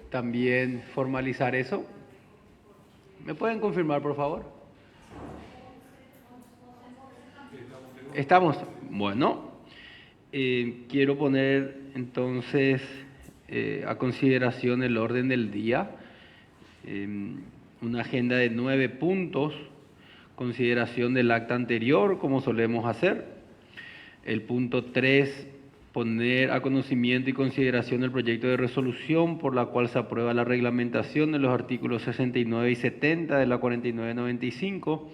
también formalizar eso. ¿Me pueden confirmar, por favor? ¿Estamos? Bueno, quiero poner entonces a consideración el orden del día. Una agenda de 9 puntos, consideración del acta anterior, como solemos hacer. El punto 3, poner a conocimiento y consideración el proyecto de resolución por la cual se aprueba la reglamentación de los artículos 69 y 70 de la 4995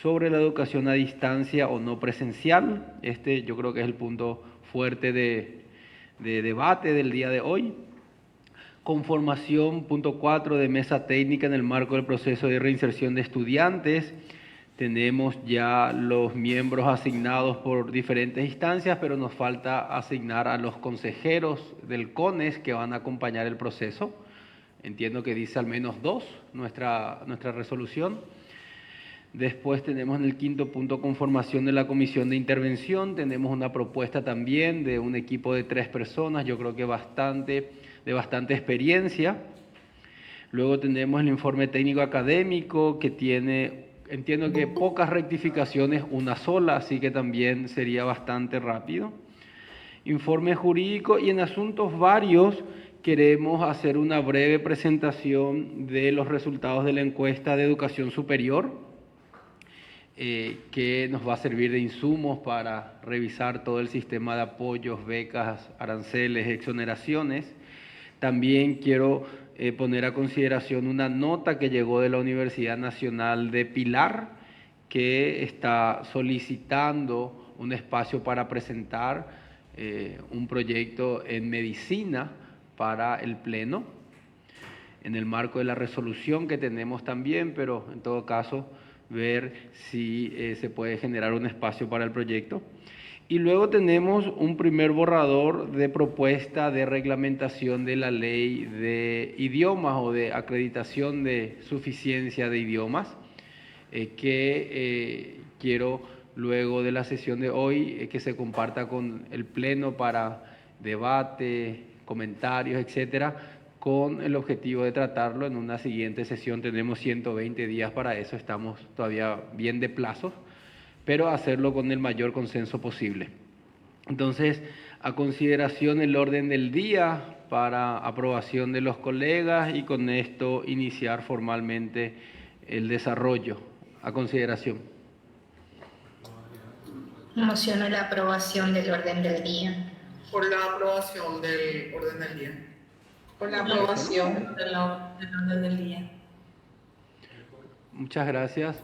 sobre la educación a distancia o no presencial. Este yo creo que es el punto fuerte de debate del día de hoy. Conformación, punto 4, de mesa técnica en el marco del proceso de reinserción de estudiantes. Tenemos ya los miembros asignados por diferentes instancias, pero nos falta asignar a los consejeros del CONES que van a acompañar el proceso. Entiendo que dice al menos 2 nuestra resolución. Después tenemos en el quinto punto conformación de la comisión de intervención. Tenemos una propuesta también de un equipo de 3 personas, yo creo que de bastante experiencia. Luego tenemos el informe técnico académico que tiene, entiendo que pocas rectificaciones, una sola, así que también sería bastante rápido. Informe jurídico, y en asuntos varios queremos hacer una breve presentación de los resultados de la encuesta de educación superior, que nos va a servir de insumos para revisar todo el sistema de apoyos, becas, aranceles, exoneraciones. También quiero poner a consideración una nota que llegó de la Universidad Nacional de Pilar, que está solicitando un espacio para presentar un proyecto en medicina para el Pleno, en el marco de la resolución que tenemos también, pero en todo caso ver si se puede generar un espacio para el proyecto. Y luego tenemos un primer borrador de propuesta de reglamentación de la ley de idiomas o de acreditación de suficiencia de idiomas, que quiero luego de la sesión de hoy que se comparta con el Pleno para debate, comentarios, etcétera, con el objetivo de tratarlo en una siguiente sesión. Tenemos 120 días para eso, estamos todavía bien de plazos, pero hacerlo con el mayor consenso posible. Entonces, a consideración el orden del día para aprobación de los colegas, y con esto iniciar formalmente el desarrollo. A consideración. Mociono la aprobación del orden del día. Por la aprobación del orden del día. Por la aprobación del orden del día. Muchas gracias.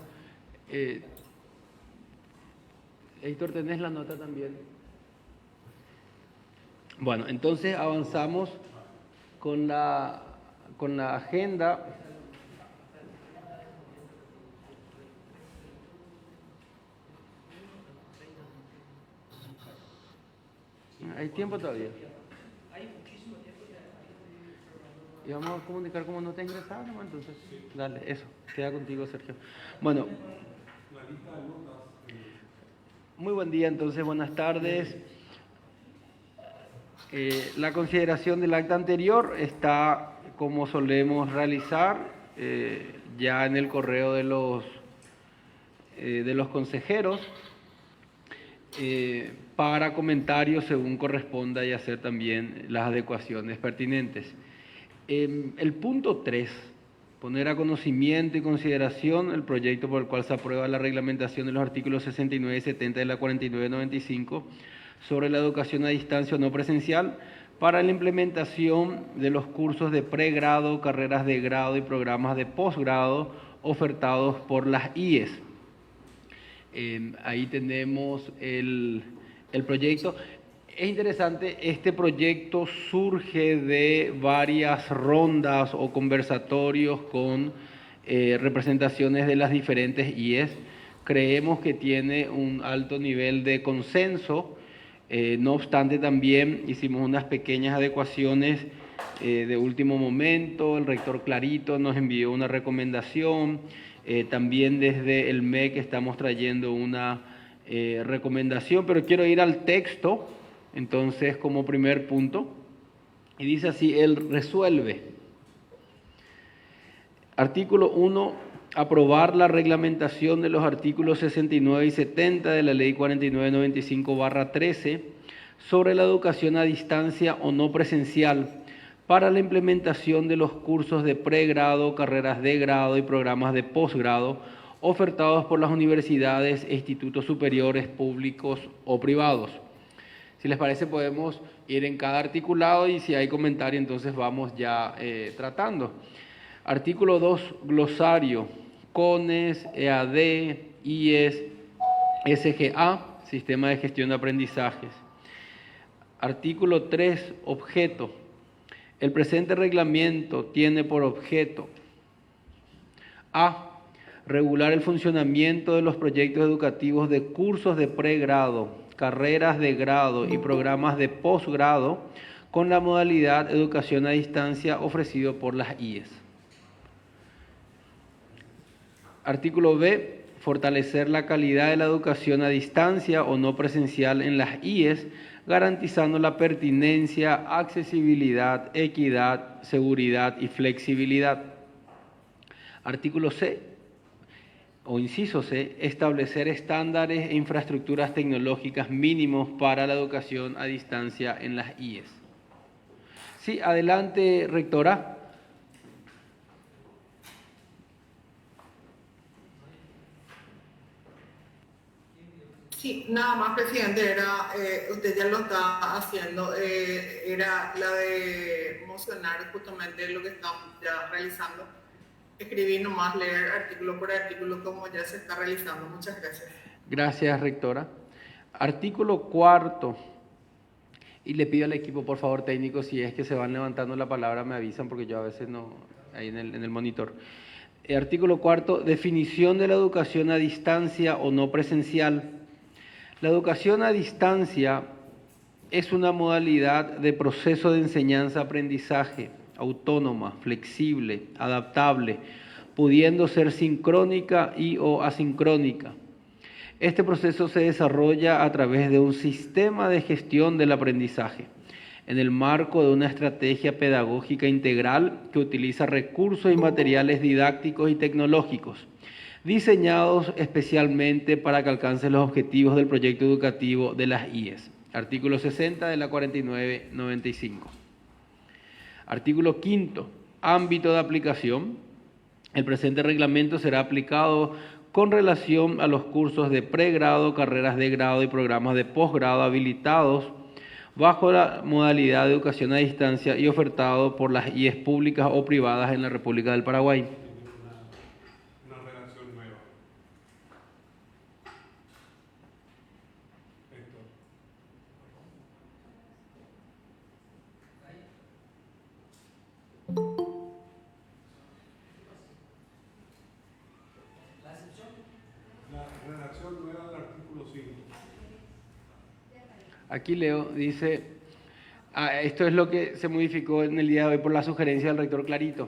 Héctor, ¿tenés la nota también? Bueno, entonces avanzamos con la agenda. ¿Hay tiempo todavía? Y vamos a comunicar como no te ingresado, ¿no? Entonces, dale, eso, queda contigo, Sergio. Bueno, muy buen día, entonces, buenas tardes. La consideración del acta anterior está, como solemos realizar, ya en el correo de los consejeros, para comentarios según corresponda y hacer también las adecuaciones pertinentes. El punto 3, poner a conocimiento y consideración el proyecto por el cual se aprueba la reglamentación de los artículos 69 y 70 de la 4995 sobre la educación a distancia o no presencial para la implementación de los cursos de pregrado, carreras de grado y programas de posgrado ofertados por las IES. Ahí tenemos el proyecto. Es interesante, este proyecto surge de varias rondas o conversatorios con representaciones de las diferentes IES. Creemos que tiene un alto nivel de consenso. No obstante, también hicimos unas pequeñas adecuaciones de último momento. El rector Clarito nos envió una recomendación. También desde el MEC estamos trayendo una recomendación, pero quiero ir al texto. Entonces, como primer punto, Y dice así, él resuelve. Artículo 1, aprobar la reglamentación de los artículos 69 y 70 de la Ley 4995/13 sobre la educación a distancia o no presencial para la implementación de los cursos de pregrado, carreras de grado y programas de posgrado ofertados por las universidades e institutos superiores públicos o privados. Si les parece, podemos ir en cada articulado y si hay comentario, entonces vamos ya tratando. Artículo 2, glosario, CONES, EAD, IES, SGA, Sistema de Gestión de Aprendizajes. Artículo 3, objeto. El presente reglamento tiene por objeto A. Regular el funcionamiento de los proyectos educativos de cursos de pregrado, carreras de grado y programas de posgrado con la modalidad educación a distancia ofrecido por las IES. Artículo B. Fortalecer la calidad de la educación a distancia o no presencial en las IES, garantizando la pertinencia, accesibilidad, equidad, seguridad y flexibilidad. Artículo C, o inciso C, establecer estándares e infraestructuras tecnológicas mínimos para la educación a distancia en las IES. Sí, adelante, rectora. Sí, nada más, presidente, usted ya lo está haciendo, era la de mocionar justamente lo que estamos ya realizando. Escribir nomás, leer artículo por artículo como ya se está realizando. Muchas gracias. Gracias, rectora. Artículo 4. Y le pido al equipo, por favor, técnico, si es que se van levantando la palabra, me avisan porque yo a veces no, ahí en el monitor. Artículo 4. Definición de la educación a distancia o no presencial. La educación a distancia es una modalidad de proceso de enseñanza-aprendizaje autónoma, flexible, adaptable, pudiendo ser sincrónica y o asincrónica. Este proceso se desarrolla a través de un sistema de gestión del aprendizaje, en el marco de una estrategia pedagógica integral que utiliza recursos y materiales didácticos y tecnológicos, diseñados especialmente para que alcancen los objetivos del proyecto educativo de las IES. Artículo 60 de la 4995. Artículo 5. Ámbito de aplicación. El presente reglamento será aplicado con relación a los cursos de pregrado, carreras de grado y programas de posgrado habilitados bajo la modalidad de educación a distancia y ofertado por las IES públicas o privadas en la República del Paraguay. Una redacción nueva. La redacción nueva del artículo 5. Aquí leo, dice, esto es lo que se modificó en el día de hoy por la sugerencia del rector Clarito.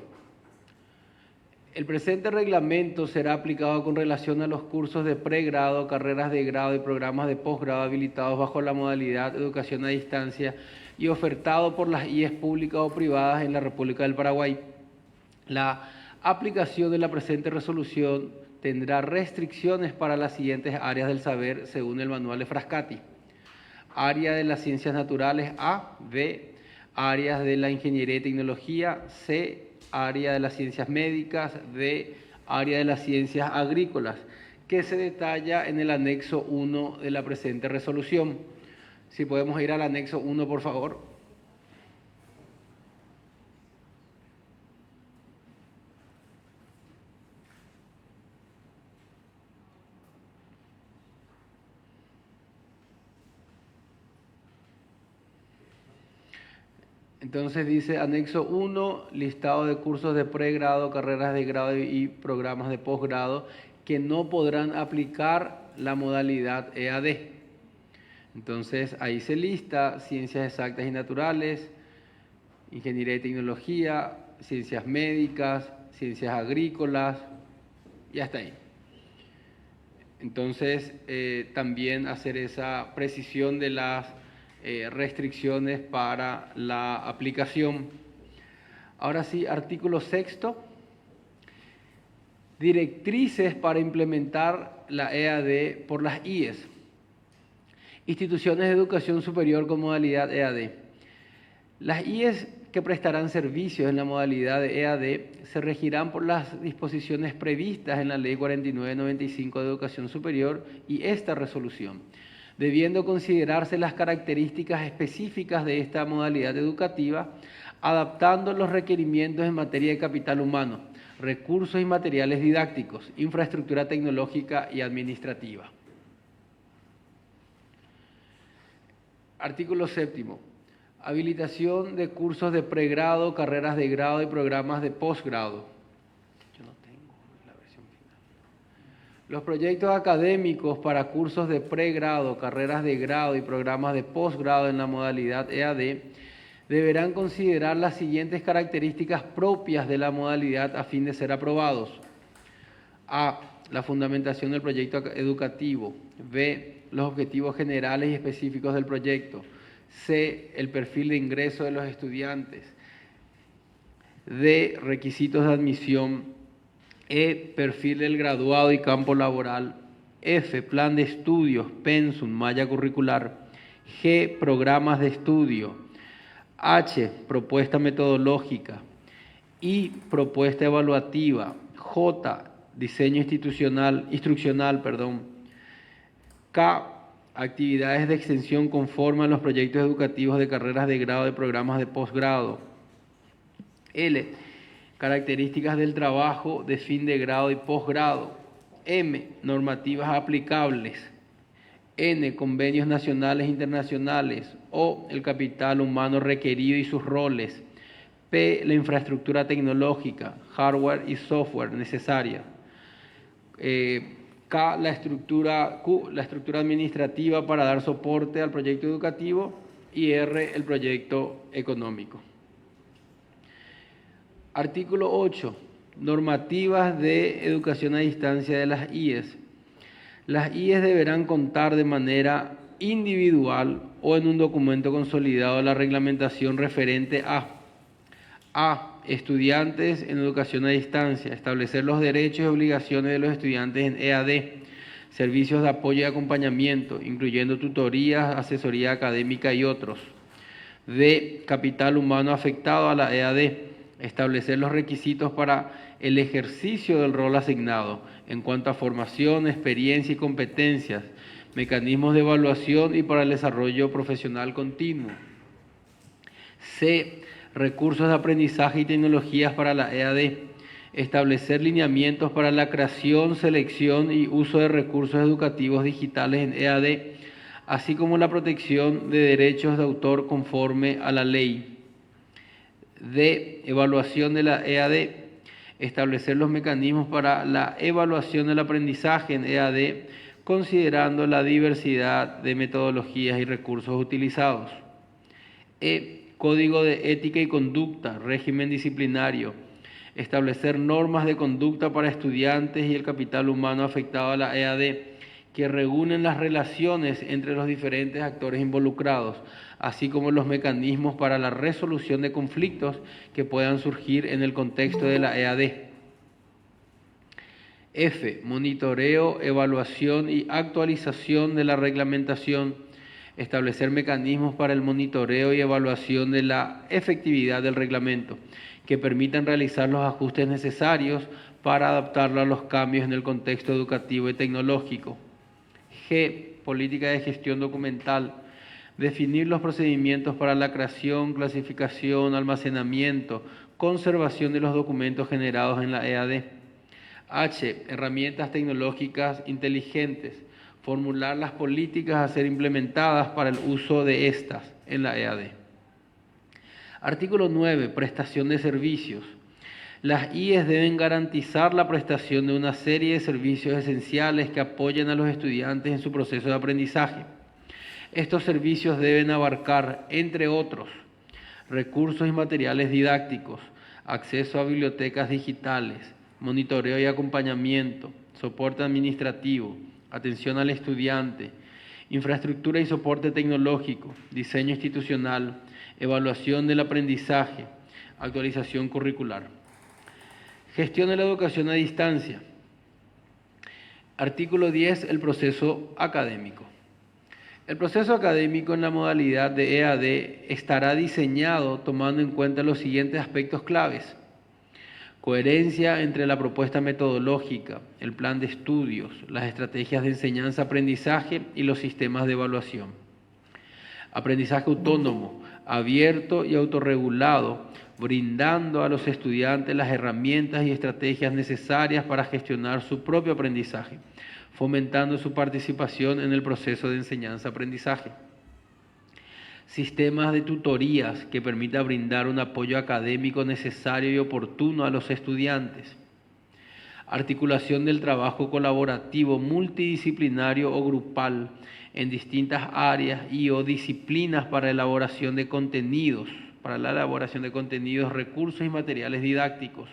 El presente reglamento será aplicado con relación a los cursos de pregrado, carreras de grado y programas de posgrado habilitados bajo la modalidad de educación a distancia y ofertado por las IES públicas o privadas en la República del Paraguay. La aplicación de la presente resolución tendrá restricciones para las siguientes áreas del saber según el manual de Frascati. Área de las ciencias naturales A, B, áreas de la ingeniería y tecnología, C, área de las ciencias médicas, D, área de las ciencias agrícolas, que se detalla en el anexo 1 de la presente resolución. Si podemos ir al anexo 1, por favor. Entonces dice anexo 1, listado de cursos de pregrado, carreras de grado y programas de posgrado que no podrán aplicar la modalidad EAD. Entonces ahí se lista ciencias exactas y naturales, ingeniería y tecnología, ciencias médicas, ciencias agrícolas y hasta ahí. Entonces también hacer esa precisión de las restricciones para la aplicación. Ahora sí, artículo 6. Directrices para implementar la EAD por las IES. Instituciones de educación superior con modalidad EAD. Las IES que prestarán servicios en la modalidad de EAD se regirán por las disposiciones previstas en la Ley 4995 de Educación Superior y esta resolución, debiendo considerarse las características específicas de esta modalidad educativa, adaptando los requerimientos en materia de capital humano, recursos y materiales didácticos, infraestructura tecnológica y administrativa. Artículo 7. Habilitación de cursos de pregrado, carreras de grado y programas de posgrado. Yo no tengo la versión final. Los proyectos académicos para cursos de pregrado, carreras de grado y programas de posgrado en la modalidad EAD deberán considerar las siguientes características propias de la modalidad a fin de ser aprobados. A. La fundamentación del proyecto educativo. B. Los objetivos generales y específicos del proyecto. C. El perfil de ingreso de los estudiantes. D. Requisitos de admisión. E. Perfil del graduado y campo laboral. F. Plan de estudios, pensum, malla curricular. G. Programas de estudio. H. Propuesta metodológica. I. Propuesta evaluativa. J. Diseño instruccional. K. Actividades de extensión conforme a los proyectos educativos de carreras de grado y programas de posgrado. L. Características del trabajo de fin de grado y posgrado. M. Normativas aplicables. N. Convenios nacionales e internacionales. O. El capital humano requerido y sus roles. P. La infraestructura tecnológica, hardware y software necesaria. K, la estructura administrativa para dar soporte al proyecto educativo, y R, el proyecto económico. Artículo 8. Normativas de educación a distancia de las IES. Las IES deberán contar de manera individual o en un documento consolidado la reglamentación referente a estudiantes en educación a distancia, establecer los derechos y obligaciones de los estudiantes en EAD, servicios de apoyo y acompañamiento, incluyendo tutorías, asesoría académica y otros. D. Capital humano afectado a la EAD, establecer los requisitos para el ejercicio del rol asignado en cuanto a formación, experiencia y competencias, mecanismos de evaluación y para el desarrollo profesional continuo. C. Recursos de aprendizaje y tecnologías para la EAD. Establecer lineamientos para la creación, selección y uso de recursos educativos digitales en EAD, así como la protección de derechos de autor conforme a la ley. D. Evaluación de la EAD. Establecer los mecanismos para la evaluación del aprendizaje en EAD, considerando la diversidad de metodologías y recursos utilizados. E. Código de ética y conducta, régimen disciplinario. Establecer normas de conducta para estudiantes y el capital humano afectado a la EAD que regulen las relaciones entre los diferentes actores involucrados, así como los mecanismos para la resolución de conflictos que puedan surgir en el contexto de la EAD. F. Monitoreo, evaluación y actualización de la reglamentación. Establecer mecanismos para el monitoreo y evaluación de la efectividad del reglamento, que permitan realizar los ajustes necesarios para adaptarlo a los cambios en el contexto educativo y tecnológico. G. Política de gestión documental. Definir los procedimientos para la creación, clasificación, almacenamiento, conservación de los documentos generados en la EAD. H. Herramientas tecnológicas inteligentes. Formular las políticas a ser implementadas para el uso de estas en la EAD. Artículo 9. Prestación de servicios. Las IES deben garantizar la prestación de una serie de servicios esenciales que apoyen a los estudiantes en su proceso de aprendizaje. Estos servicios deben abarcar, entre otros, recursos y materiales didácticos, acceso a bibliotecas digitales, monitoreo y acompañamiento, soporte administrativo, atención al estudiante, infraestructura y soporte tecnológico, diseño institucional, evaluación del aprendizaje, actualización curricular. Gestión de la educación a distancia. Artículo 10, el proceso académico. El proceso académico en la modalidad de EAD estará diseñado tomando en cuenta los siguientes aspectos claves: coherencia entre la propuesta metodológica, el plan de estudios, las estrategias de enseñanza-aprendizaje y los sistemas de evaluación. Aprendizaje autónomo, abierto y autorregulado, brindando a los estudiantes las herramientas y estrategias necesarias para gestionar su propio aprendizaje, fomentando su participación en el proceso de enseñanza-aprendizaje. Sistemas de tutorías que permita brindar un apoyo académico necesario y oportuno a los estudiantes. Articulación del trabajo colaborativo multidisciplinario o grupal en distintas áreas y o disciplinas para la elaboración de contenidos, recursos y materiales didácticos.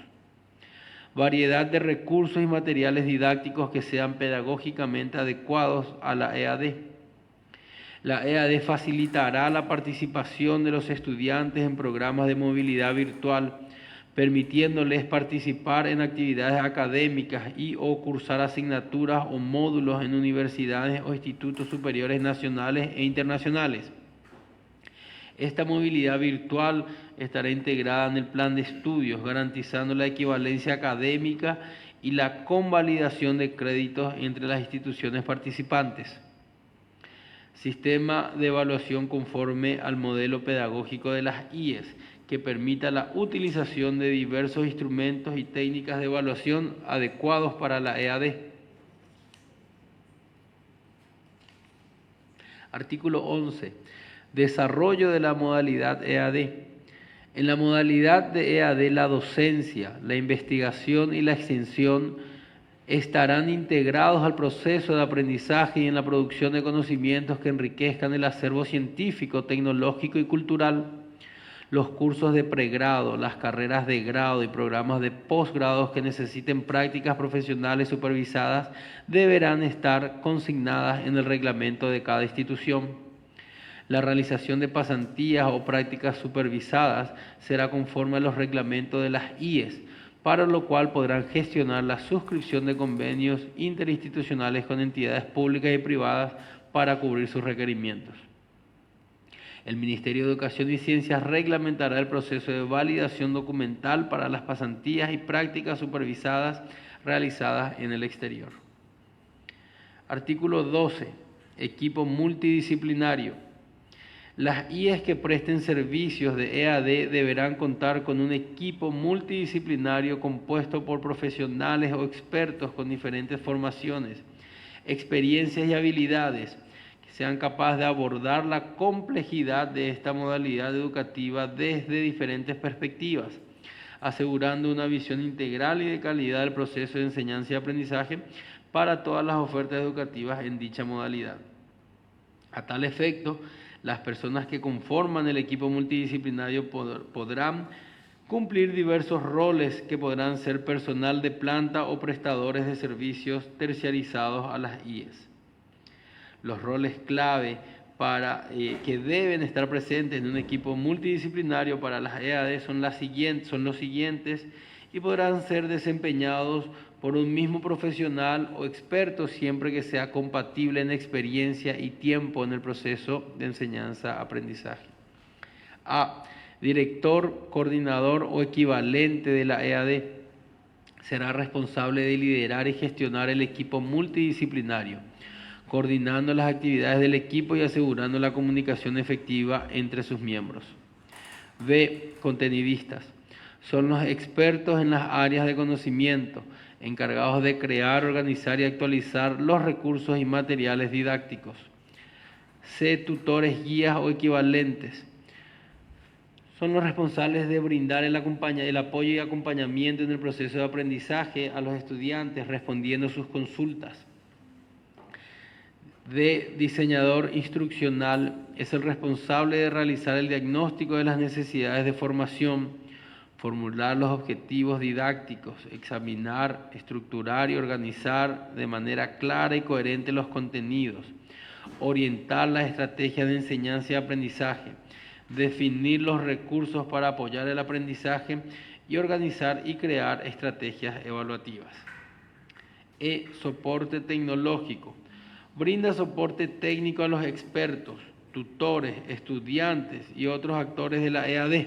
Variedad de recursos y materiales didácticos que sean pedagógicamente adecuados a la EAD. La EAD facilitará la participación de los estudiantes en programas de movilidad virtual, permitiéndoles participar en actividades académicas y o cursar asignaturas o módulos en universidades o institutos superiores nacionales e internacionales. Esta movilidad virtual estará integrada en el plan de estudios, garantizando la equivalencia académica y la convalidación de créditos entre las instituciones participantes. Sistema de evaluación conforme al modelo pedagógico de las IES, que permita la utilización de diversos instrumentos y técnicas de evaluación adecuados para la EAD. Artículo 11. Desarrollo de la modalidad EAD. En la modalidad de EAD, la docencia, la investigación y la extensión estarán integrados al proceso de aprendizaje y en la producción de conocimientos que enriquezcan el acervo científico, tecnológico y cultural. Los cursos de pregrado, las carreras de grado y programas de posgrado que necesiten prácticas profesionales supervisadas deberán estar consignadas en el reglamento de cada institución. La realización de pasantías o prácticas supervisadas será conforme a los reglamentos de las IES, para lo cual podrán gestionar la suscripción de convenios interinstitucionales con entidades públicas y privadas para cubrir sus requerimientos. El Ministerio de Educación y Ciencias reglamentará el proceso de validación documental para las pasantías y prácticas supervisadas realizadas en el exterior. Artículo 12. Equipo multidisciplinario. Las IES que presten servicios de EAD deberán contar con un equipo multidisciplinario compuesto por profesionales o expertos con diferentes formaciones, experiencias y habilidades que sean capaces de abordar la complejidad de esta modalidad educativa desde diferentes perspectivas, asegurando una visión integral y de calidad del proceso de enseñanza y aprendizaje para todas las ofertas educativas en dicha modalidad. A tal efecto, las personas que conforman el equipo multidisciplinario podrán cumplir diversos roles que podrán ser personal de planta o prestadores de servicios terciarizados a las IES. Los roles clave que deben estar presentes en un equipo multidisciplinario para las EAD son los siguientes y podrán ser desempeñados por un mismo profesional o experto siempre que sea compatible en experiencia y tiempo en el proceso de enseñanza-aprendizaje. A. Director, coordinador o equivalente de la EAD será responsable de liderar y gestionar el equipo multidisciplinario, coordinando las actividades del equipo y asegurando la comunicación efectiva entre sus miembros. B. Contenidistas. Son los expertos en las áreas de conocimiento, encargados de crear, organizar y actualizar los recursos y materiales didácticos. C. Tutores, guías o equivalentes. Son los responsables de brindar el apoyo y acompañamiento en el proceso de aprendizaje a los estudiantes, respondiendo sus consultas. D. Diseñador instruccional. Es el responsable de realizar el diagnóstico de las necesidades de formación, formular los objetivos didácticos, examinar, estructurar y organizar de manera clara y coherente los contenidos, orientar las estrategias de enseñanza y aprendizaje, definir los recursos para apoyar el aprendizaje y organizar y crear estrategias evaluativas. Soporte tecnológico. Brinda soporte técnico a los expertos, tutores, estudiantes y otros actores de la EAD.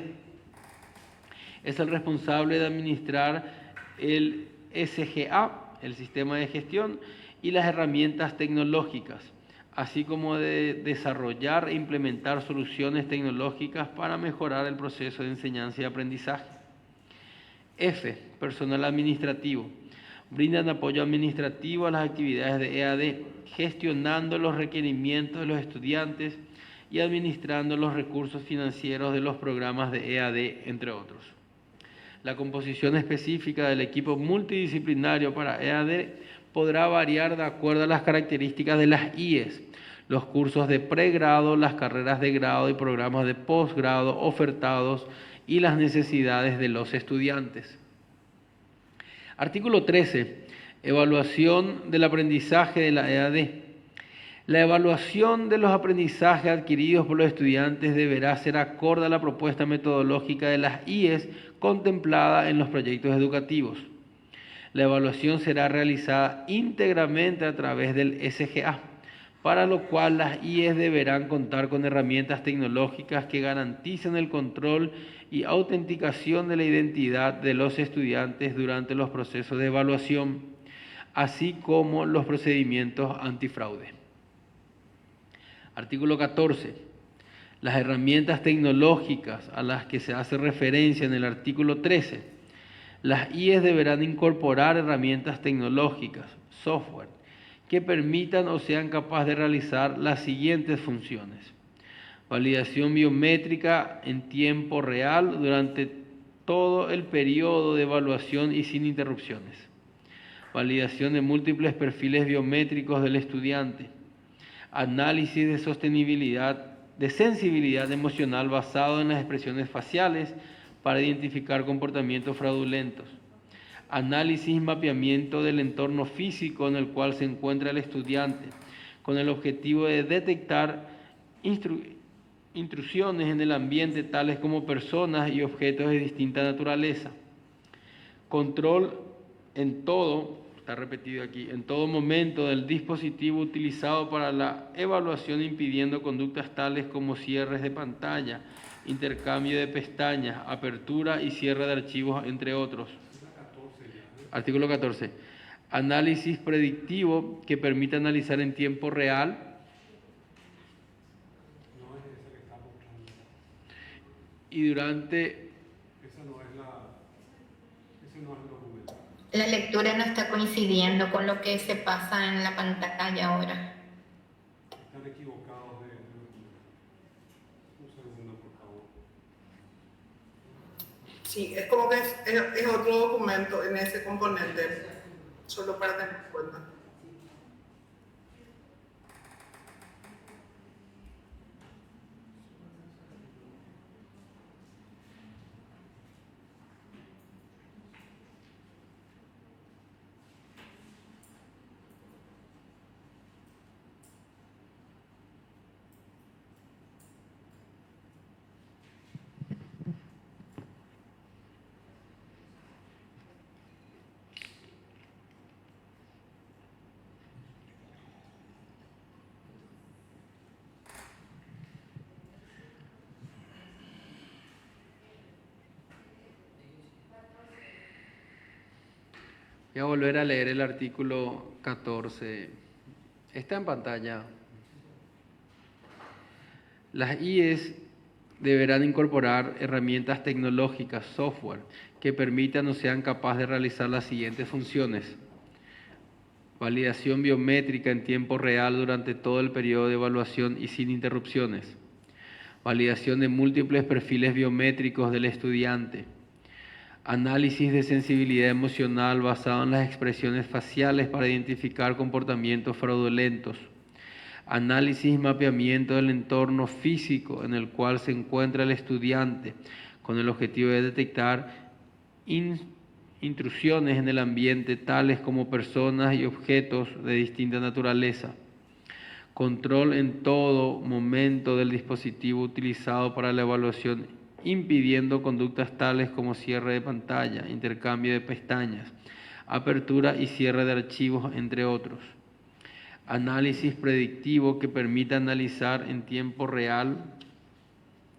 Es el responsable de administrar el SGA, el sistema de gestión, y las herramientas tecnológicas, así como de desarrollar e implementar soluciones tecnológicas para mejorar el proceso de enseñanza y aprendizaje. Personal administrativo. Brindan apoyo administrativo a las actividades de EAD, gestionando los requerimientos de los estudiantes y administrando los recursos financieros de los programas de EAD, entre otros. La composición específica del equipo multidisciplinario para EAD podrá variar de acuerdo a las características de las IES, los cursos de pregrado, las carreras de grado y programas de posgrado ofertados y las necesidades de los estudiantes. Artículo 13. Evaluación del aprendizaje de la EAD. La evaluación de los aprendizajes adquiridos por los estudiantes deberá ser acorde a la propuesta metodológica de las IES contemplada en los proyectos educativos. La evaluación será realizada íntegramente a través del SGA, para lo cual las IES deberán contar con herramientas tecnológicas que garanticen el control y autenticación de la identidad de los estudiantes durante los procesos de evaluación, así como los procedimientos antifraude. Artículo 14. Las herramientas tecnológicas a las que se hace referencia en el artículo 13. Las IES deberán incorporar herramientas tecnológicas, software, que permitan o sean capaces de realizar las siguientes funciones. Validación biométrica en tiempo real durante todo el periodo de evaluación y sin interrupciones. Validación de múltiples perfiles biométricos del estudiante. Análisis de sostenibilidad, de sensibilidad emocional basado en las expresiones faciales para identificar comportamientos fraudulentos. Análisis y mapeamiento del entorno físico en el cual se encuentra el estudiante, con el objetivo de detectar intrusiones en el ambiente, tales como personas y objetos de distinta naturaleza. Control en todo, está repetido aquí, en todo momento del dispositivo utilizado para la evaluación, impidiendo conductas tales como cierres de pantalla, intercambio de pestañas, apertura y cierre de archivos, entre otros. Artículo 14. Análisis predictivo que permite analizar en tiempo real y durante... Ese no es el documento. La lectura no está coincidiendo con lo que se pasa en la pantalla ahora. Están equivocados de documento. Un segundo, por favor. Sí, es como que es otro documento en ese componente, solo para tener en cuenta. Voy a volver a leer el artículo 14. Está en pantalla. Las IES deberán incorporar herramientas tecnológicas, software, que permitan o sean capaces de realizar las siguientes funciones. Validación biométrica en tiempo real durante todo el periodo de evaluación y sin interrupciones. Validación de múltiples perfiles biométricos del estudiante. Análisis de sensibilidad emocional basado en las expresiones faciales para identificar comportamientos fraudulentos. Análisis y mapeamiento del entorno físico en el cual se encuentra el estudiante, con el objetivo de detectar intrusiones en el ambiente, tales como personas y objetos de distinta naturaleza. control en todo momento del dispositivo utilizado para la evaluación, impidiendo conductas tales como cierre de pantalla, intercambio de pestañas, apertura y cierre de archivos, entre otros. Análisis predictivo que permita analizar en tiempo real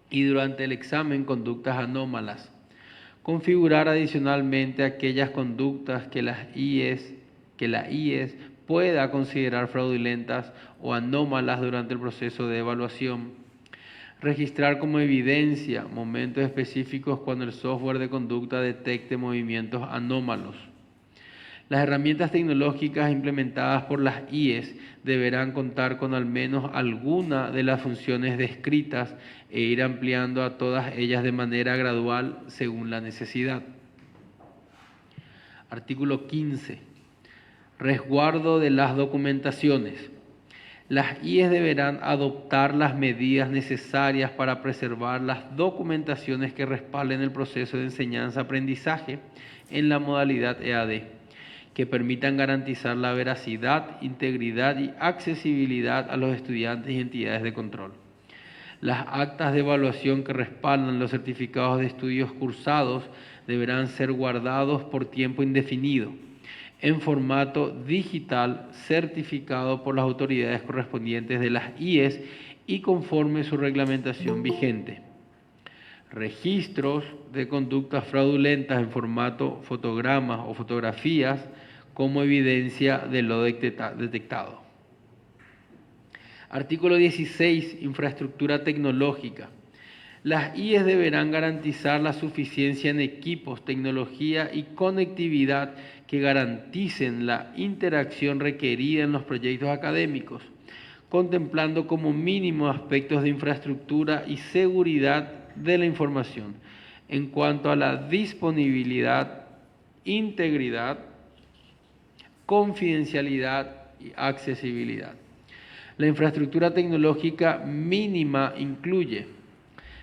y durante el examen conductas anómalas. Configurar adicionalmente aquellas conductas que la IES pueda considerar fraudulentas o anómalas durante el proceso de evaluación. Registrar como evidencia momentos específicos cuando el software de conducta detecte movimientos anómalos. Las herramientas tecnológicas implementadas por las IES deberán contar con al menos alguna de las funciones descritas e ir ampliando a todas ellas de manera gradual según la necesidad. Artículo 15. Resguardo de las documentaciones. Las IES deberán adoptar las medidas necesarias para preservar las documentaciones que respalden el proceso de enseñanza-aprendizaje en la modalidad EAD, que permitan garantizar la veracidad, integridad y accesibilidad a los estudiantes y entidades de control. Las actas de evaluación que respaldan los certificados de estudios cursados deberán ser guardados por tiempo indefinido, en formato digital certificado por las autoridades correspondientes de las IES y conforme su reglamentación vigente. Registros de conductas fraudulentas en formato fotogramas o fotografías como evidencia de lo detectado. Artículo 16. Infraestructura tecnológica. Las IES deberán garantizar la suficiencia en equipos, tecnología y conectividad que garanticen la interacción requerida en los proyectos académicos, contemplando como mínimo aspectos de infraestructura y seguridad de la información en cuanto a la disponibilidad, integridad, confidencialidad y accesibilidad. La infraestructura tecnológica mínima incluye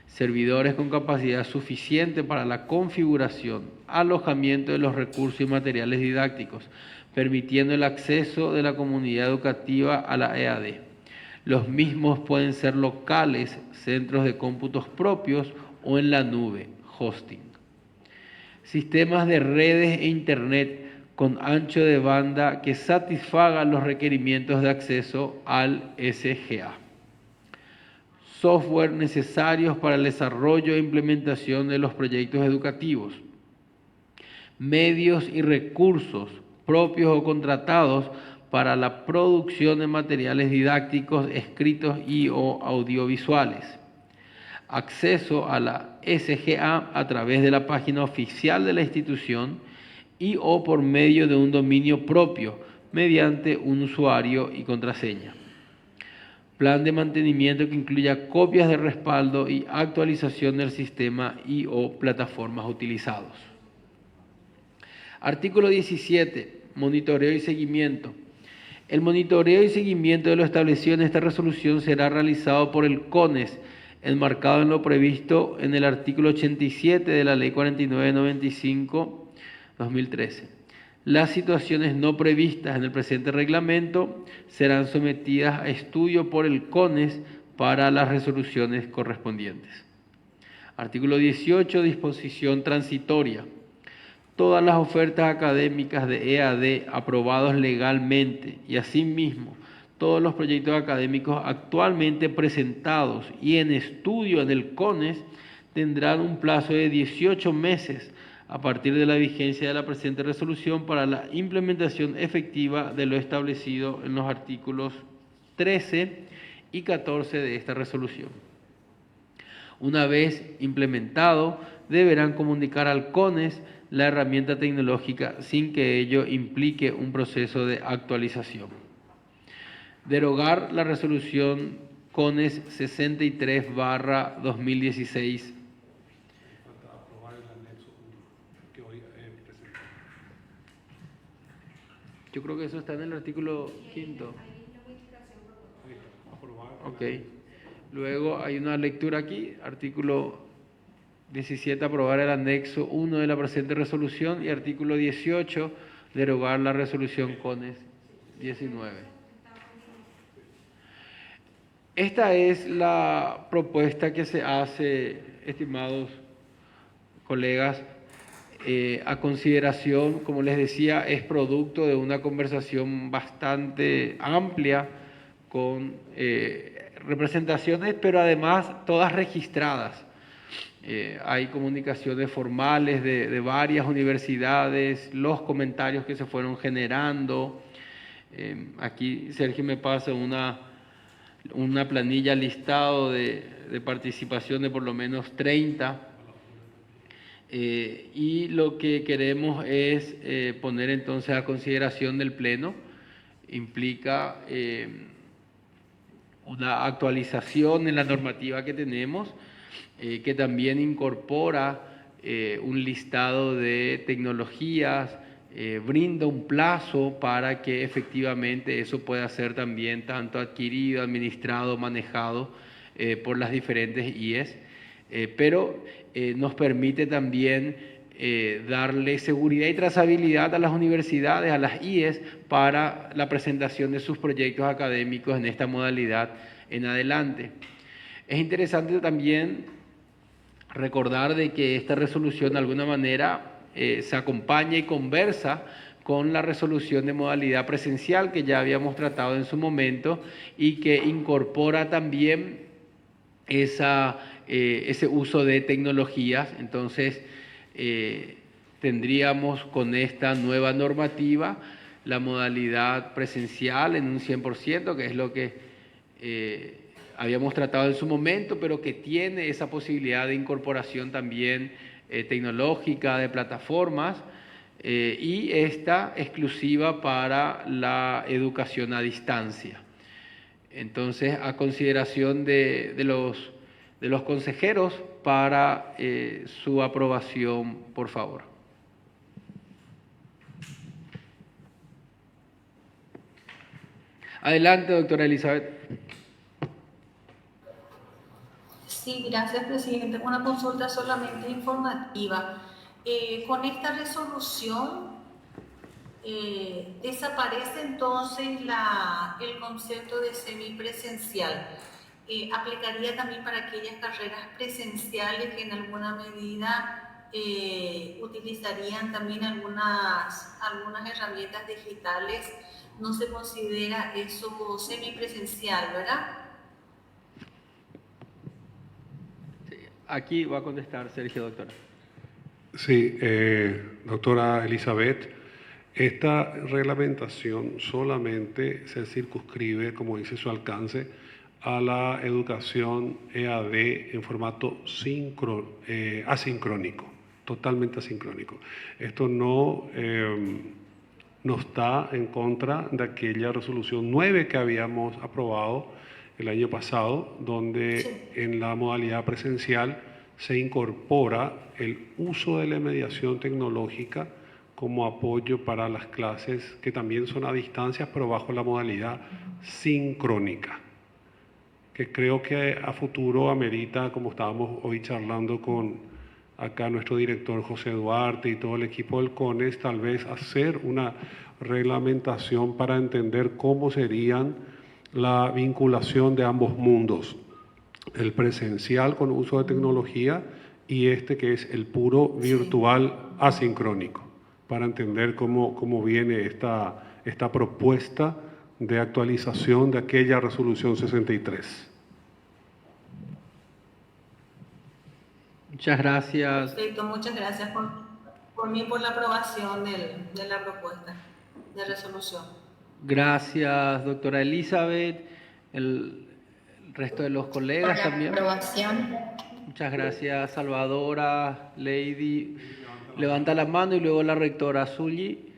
servidores con capacidad suficiente para la configuración, alojamiento de los recursos y materiales didácticos, permitiendo el acceso de la comunidad educativa a la EAD. Los mismos pueden ser locales, centros de cómputos propios o en la nube, hosting. Sistemas de redes e Internet con ancho de banda que satisfagan los requerimientos de acceso al SGA. Software necesarios para el desarrollo e implementación de los proyectos educativos. Medios y recursos propios o contratados para la producción de materiales didácticos escritos y o audiovisuales. Acceso a la SGA a través de la página oficial de la institución y o por medio de un dominio propio mediante un usuario y contraseña. Plan de mantenimiento que incluya copias de respaldo y actualización del sistema y o plataformas utilizados. Artículo 17. Monitoreo y seguimiento. El monitoreo y seguimiento de lo establecido en esta resolución será realizado por el CONES, enmarcado en lo previsto en el artículo 87 de la Ley 4995/2013. Las situaciones no previstas en el presente reglamento serán sometidas a estudio por el CONES para las resoluciones correspondientes. Artículo 18. Disposición transitoria. Todas las ofertas académicas de EAD aprobados legalmente y asimismo todos los proyectos académicos actualmente presentados y en estudio en el CONES tendrán un plazo de 18 meses a partir de la vigencia de la presente resolución para la implementación efectiva de lo establecido en los artículos 13 y 14 de esta resolución. Una vez implementado, deberán comunicar al CONES la herramienta tecnológica sin que ello implique un proceso de actualización. Derogar la resolución CONES 63/2016. Falta aprobar el anexo 1 que hoy presentamos. Yo creo que eso está en el artículo 5. Ahí está, aprobar. Ok. Luego hay una lectura aquí, artículo 17, aprobar el anexo 1 de la presente resolución, y artículo 18, derogar la resolución CONES 19. Esta es la propuesta que se hace, estimados colegas, a consideración, como les decía, es producto de una conversación bastante amplia con representaciones, pero además todas registradas. Hay comunicaciones formales de varias universidades, los comentarios que se fueron generando. Aquí Sergio me pasa una planilla listado de participación de por lo menos 30. Y lo que queremos es poner entonces a consideración del Pleno. Implica una actualización en la normativa que tenemos, que también incorpora un listado de tecnologías, brinda un plazo para que efectivamente eso pueda ser también tanto adquirido, administrado, manejado por las diferentes IES, pero nos permite también darle seguridad y trazabilidad a las universidades, a las IES, para la presentación de sus proyectos académicos en esta modalidad en adelante. Es interesante también recordar de que esta resolución de alguna manera se acompaña y conversa con la resolución de modalidad presencial que ya habíamos tratado en su momento y que incorpora también ese uso de tecnologías. Entonces, tendríamos con esta nueva normativa la modalidad presencial en un 100%, que es lo que habíamos tratado en su momento, pero que tiene esa posibilidad de incorporación también tecnológica, de plataformas, y esta exclusiva para la educación a distancia. Entonces, a consideración de los consejeros para su aprobación, por favor. Adelante, doctora Elizabeth. Sí, gracias, presidente. Una consulta solamente informativa. Con esta resolución desaparece entonces el concepto de semipresencial. ¿Aplicaría también para aquellas carreras presenciales que en alguna medida utilizarían también algunas herramientas digitales? No se considera eso semipresencial, ¿verdad? Aquí va a contestar Sergio, doctora. Sí, doctora Elizabeth, esta reglamentación solamente se circunscribe, como dice su alcance, a la educación EAD en formato asincrónico, totalmente asincrónico. Esto no está en contra de aquella resolución 9 que habíamos aprobado el año pasado, donde en la modalidad presencial se incorpora el uso de la mediación tecnológica como apoyo para las clases que también son a distancia, pero bajo la modalidad sincrónica, que creo que a futuro amerita, como estábamos hoy charlando con acá nuestro director José Duarte y todo el equipo del CONES, tal vez hacer una reglamentación para entender cómo serían la vinculación de ambos mundos, el presencial con uso de tecnología y este que es el puro virtual asincrónico, para entender cómo viene esta propuesta de actualización de aquella resolución 63. Muchas gracias. Perfecto, muchas gracias por la aprobación de la propuesta de resolución. Gracias, doctora Elizabeth. El resto de los colegas Por la también. aprobación. Muchas gracias, Salvadora, Lady. Levanta la mano y luego la rectora Zully.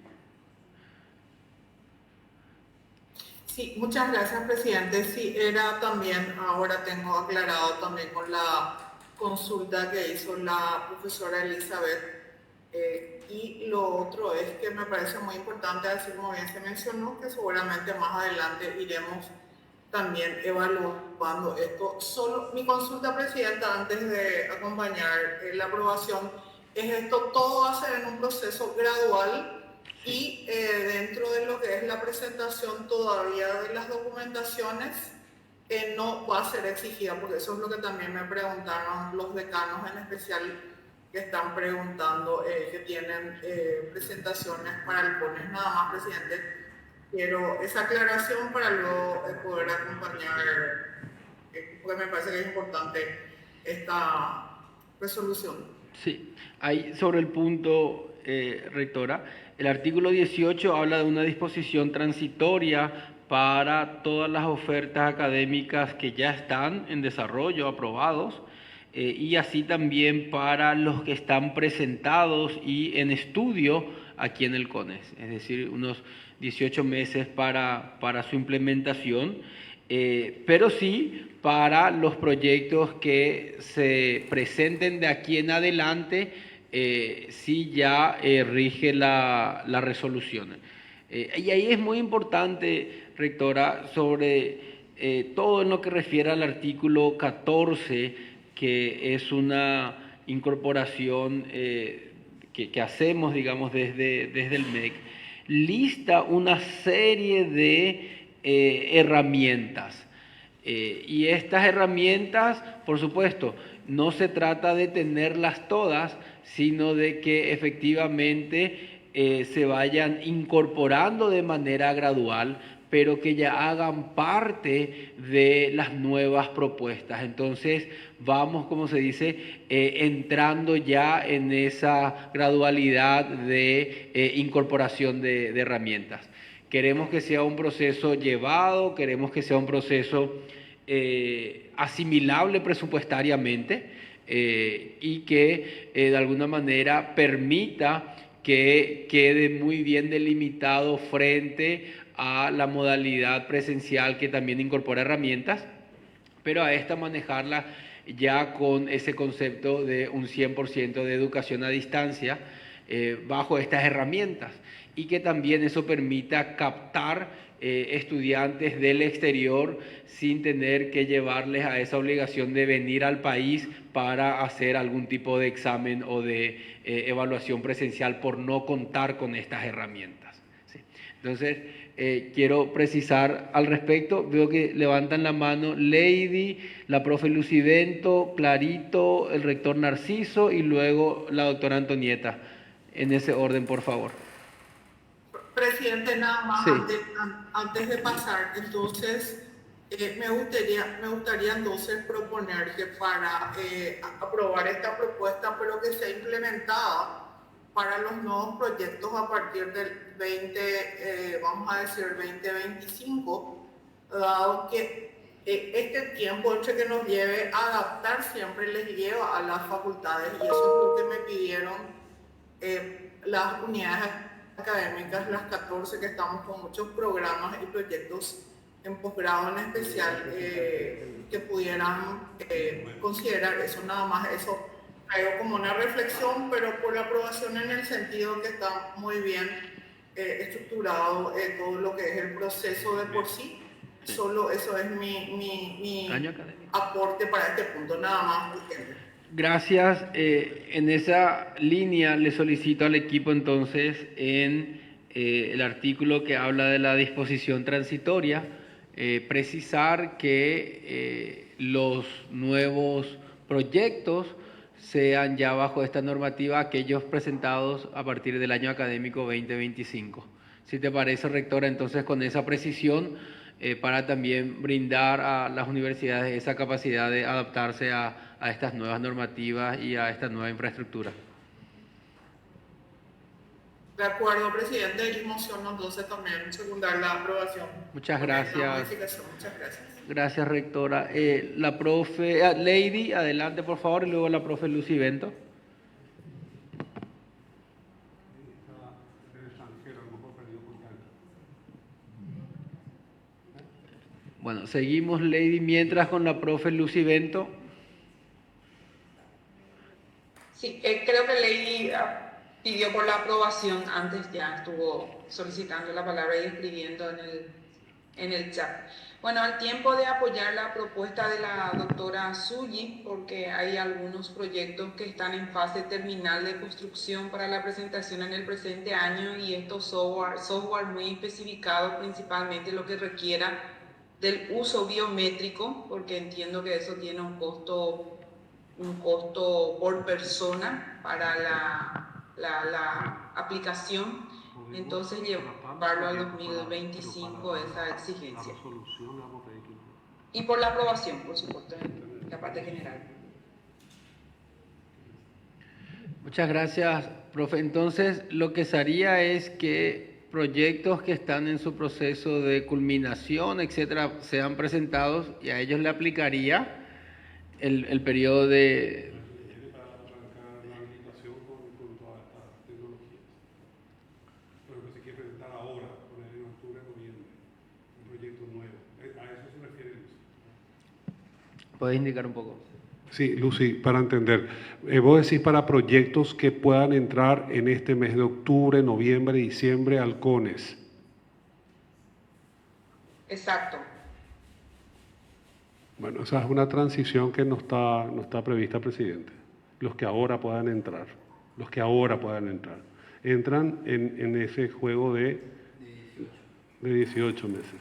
Sí, muchas gracias, presidente. Sí, era también, ahora tengo aclarado también con la consulta que hizo la profesora Elizabeth. Y lo otro es que me parece muy importante, así como bien se mencionó, que seguramente más adelante iremos también evaluando esto. Solo mi consulta, presidenta, antes de acompañar la aprobación, es esto, todo va a ser en un proceso gradual y dentro de lo que es la presentación todavía de las documentaciones, no va a ser exigida, porque eso es lo que también me preguntaron los decanos en especial, que están preguntando, que tienen presentaciones para el CONES. Nada más, presidente, quiero esa aclaración para luego poder acompañar, porque me parece que es importante esta resolución. Sí, ahí sobre el punto, rectora, el artículo 18 habla de una disposición transitoria para todas las ofertas académicas que ya están en desarrollo, aprobados, y así también para los que están presentados y en estudio aquí en el CONES, es decir, unos 18 meses para su implementación, pero sí para los proyectos que se presenten de aquí en adelante, sí ya rige la resolución. Y ahí es muy importante, rectora, sobre todo en lo que refiere al artículo 14, que es una incorporación que hacemos, digamos, desde el MEC, lista una serie de herramientas. Y estas herramientas, por supuesto, no se trata de tenerlas todas, sino de que efectivamente se vayan incorporando de manera gradual, pero que ya hagan parte de las nuevas propuestas. Entonces vamos, como se dice, entrando ya en esa gradualidad de incorporación de herramientas. Queremos que sea un proceso llevado, queremos que sea un proceso asimilable presupuestariamente y que de alguna manera permita que quede muy bien delimitado frente a la modalidad presencial que también incorpora herramientas, pero a esta manejarla ya con ese concepto de un 100% de educación a distancia bajo estas herramientas, y que también eso permita captar estudiantes del exterior sin tener que llevarles a esa obligación de venir al país para hacer algún tipo de examen o de evaluación presencial por no contar con estas herramientas. ¿Sí? Entonces, quiero precisar al respecto, veo que levantan la mano Lady, la profe Lucivento, Clarito, el rector Narciso y luego la doctora Antonieta. En ese orden, por favor. Presidente, nada más, Sí. antes de pasar, entonces, me gustaría entonces proponer que para aprobar esta propuesta, pero que sea implementada para los nuevos proyectos a partir del 2025, dado que este tiempo entre que nos lleve a adaptar siempre les lleva a las facultades, y eso es lo que me pidieron las unidades académicas, las 14 que estamos con muchos programas y proyectos en posgrado en especial, que pudieran considerar eso. Nada más, eso traigo como una reflexión, pero por la aprobación en el sentido que está muy bien estructurado todo lo que es el proceso de por sí. Solo eso es mi aporte para este punto, nada más. Gracias. En esa línea le solicito al equipo entonces en el artículo que habla de la disposición transitoria, precisar que los nuevos proyectos sean ya bajo esta normativa aquellos presentados a partir del año académico 2025. Si te parece, rectora, entonces con esa precisión para también brindar a las universidades esa capacidad de adaptarse a estas nuevas normativas y a esta nueva infraestructura. De acuerdo, presidente, y mociono entonces también secundar la aprobación. Muchas gracias. Muchas gracias. Gracias, rectora. La profe Lady, adelante por favor, y luego la profe Lucivento. Bueno, seguimos, Lady, mientras con la profe Lucivento. Sí, creo que Lady pidió por la aprobación, antes ya estuvo solicitando la palabra y escribiendo en el chat. Bueno, al tiempo de apoyar la propuesta de la doctora Suyi, porque hay algunos proyectos que están en fase terminal de construcción para la presentación en el presente año, y estos software muy especificados, principalmente lo que requiera del uso biométrico, porque entiendo que eso tiene un costo por persona para la aplicación, entonces llevarlo al 2025 esa exigencia. Y por la aprobación, por supuesto, en la parte general. Muchas gracias, profe. Entonces, lo que se haría es que proyectos que están en su proceso de culminación, etcétera, sean presentados y a ellos le aplicaría el periodo de... Para arrancar la habilitación con todas estas tecnologías. Por ejemplo, si quiere presentar ahora, por ejemplo, en octubre, noviembre, un proyecto nuevo. A eso se refiere Lucy. ¿Puedes indicar un poco? Sí, Lucy, para entender. Vos decís para proyectos que puedan entrar en este mes de octubre, noviembre, diciembre al CONES. Exacto. Bueno, esa es una transición que no está prevista, presidente. Los que ahora puedan entrar. Entran en ese juego de 18 meses.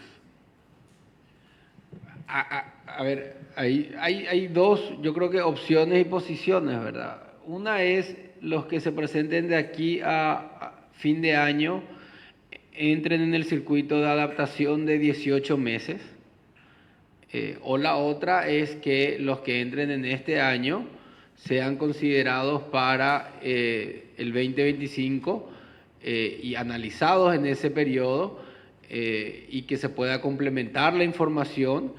A ver, hay dos, yo creo que opciones y posiciones, ¿verdad? Una es los que se presenten de aquí a fin de año, entren en el circuito de adaptación de 18 meses. O la otra es que los que entren en este año sean considerados para el 2025 y analizados en ese periodo y que se pueda complementar la información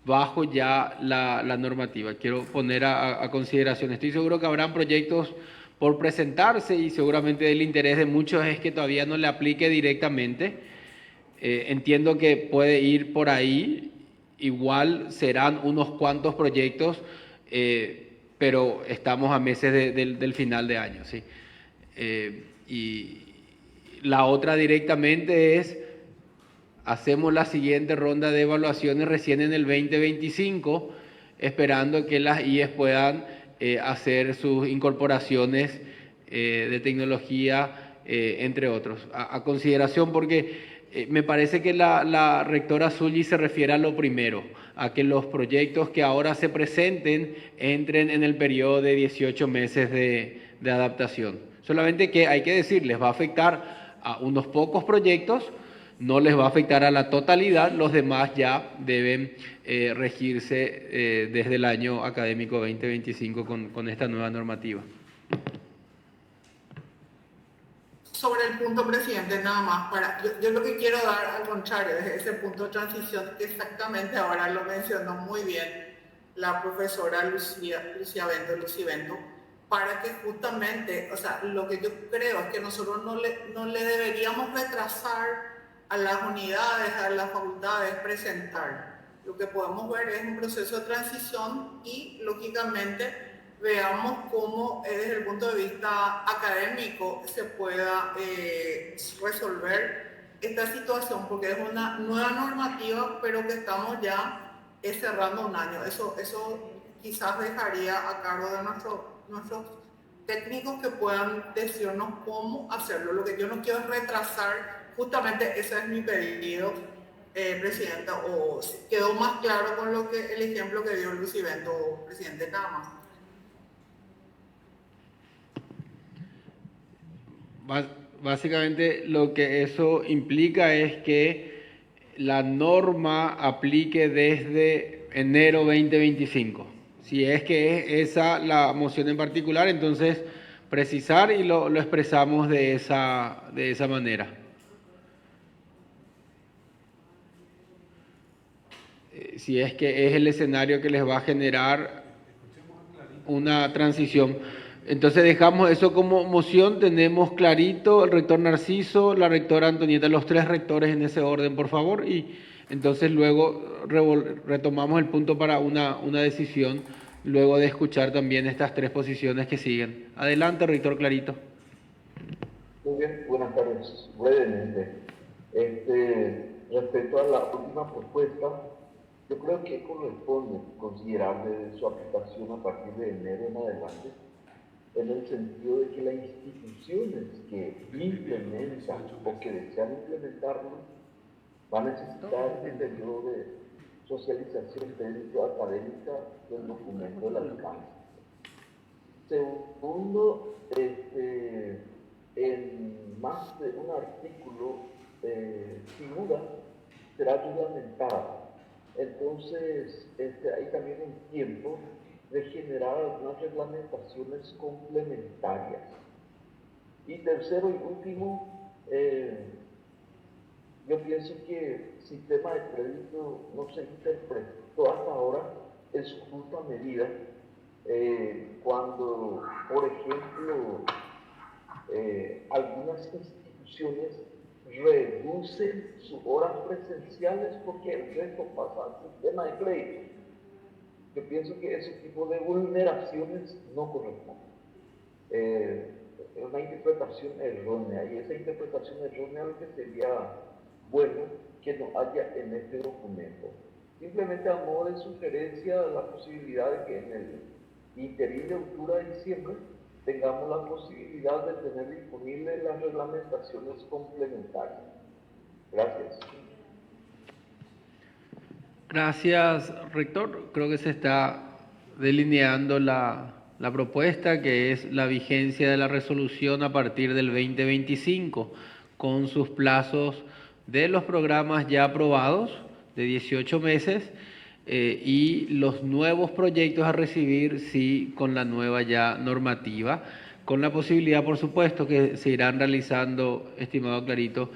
bajo ya la normativa. Quiero poner a consideración. Estoy seguro que habrán proyectos por presentarse y seguramente el interés de muchos es que todavía no le aplique directamente. Entiendo que puede ir por ahí, igual serán unos cuantos proyectos, pero estamos a meses del final de año, ¿sí? Y la otra directamente es, hacemos la siguiente ronda de evaluaciones recién en el 2025, esperando que las IES puedan hacer sus incorporaciones de tecnología, entre otros. A consideración, porque me parece que la rectora Zulli se refiere a lo primero, a que los proyectos que ahora se presenten entren en el periodo de 18 meses de adaptación. Solamente que hay que decir, les va a afectar a unos pocos proyectos, no les va a afectar a la totalidad, los demás ya deben regirse desde el año académico 2025 con esta nueva normativa. Sobre el punto, presidente, nada más, yo lo que quiero dar al contrario, es ese punto de transición que exactamente ahora lo mencionó muy bien la profesora Lucy Bento, para que justamente, o sea, lo que yo creo es que nosotros no le deberíamos retrasar a las unidades, a las facultades presentar. Lo que podemos ver es un proceso de transición y, lógicamente, veamos cómo desde el punto de vista académico se pueda resolver esta situación, porque es una nueva normativa, pero que estamos ya cerrando un año. Eso quizás dejaría a cargo de nuestros técnicos que puedan decirnos cómo hacerlo. Lo que yo no quiero es retrasar, justamente ese es mi pedido, presidenta, o quedó más claro con el ejemplo que dio Lucy Bento, presidente, nada más. Básicamente lo que eso implica es que la norma aplique desde enero 2025. Si es que es esa la moción en particular, entonces precisar y lo expresamos de esa manera. Si es que es el escenario que les va a generar una transición. Entonces dejamos eso como moción, tenemos clarito el rector Narciso, la rectora Antonieta, los tres rectores en ese orden, por favor, y entonces luego retomamos el punto para una decisión, luego de escuchar también estas tres posiciones que siguen. Adelante, rector Clarito. Muy bien, buenas tardes. Brevemente, respecto a la última propuesta, yo creo que corresponde considerar desde su aplicación a partir de enero en adelante, en el sentido de que las instituciones que implementan o que desean implementarlo va a necesitar el periodo de socialización técnico-académica del documento del alcance. Segundo, en más de un artículo figura, será reglamentada. Entonces, hay también un tiempo de generar algunas reglamentaciones complementarias. Y tercero y último, yo pienso que el sistema de crédito no se interpretó hasta ahora en su justa medida cuando, por ejemplo, algunas instituciones reducen sus horas presenciales porque el resto pasa al sistema de crédito. Yo pienso que ese tipo de vulneraciones no corresponden. Es una interpretación errónea, y esa interpretación errónea lo que sería bueno que no haya en este documento. Simplemente a modo de sugerencia, la posibilidad de que en el interín de octubre a diciembre tengamos la posibilidad de tener disponibles las reglamentaciones complementarias. Gracias. Gracias, rector. Creo que se está delineando la propuesta, que es la vigencia de la resolución a partir del 2025, con sus plazos de los programas ya aprobados de 18 meses y los nuevos proyectos a recibir, sí, con la nueva ya normativa, con la posibilidad, por supuesto, que se irán realizando, estimado Clarito,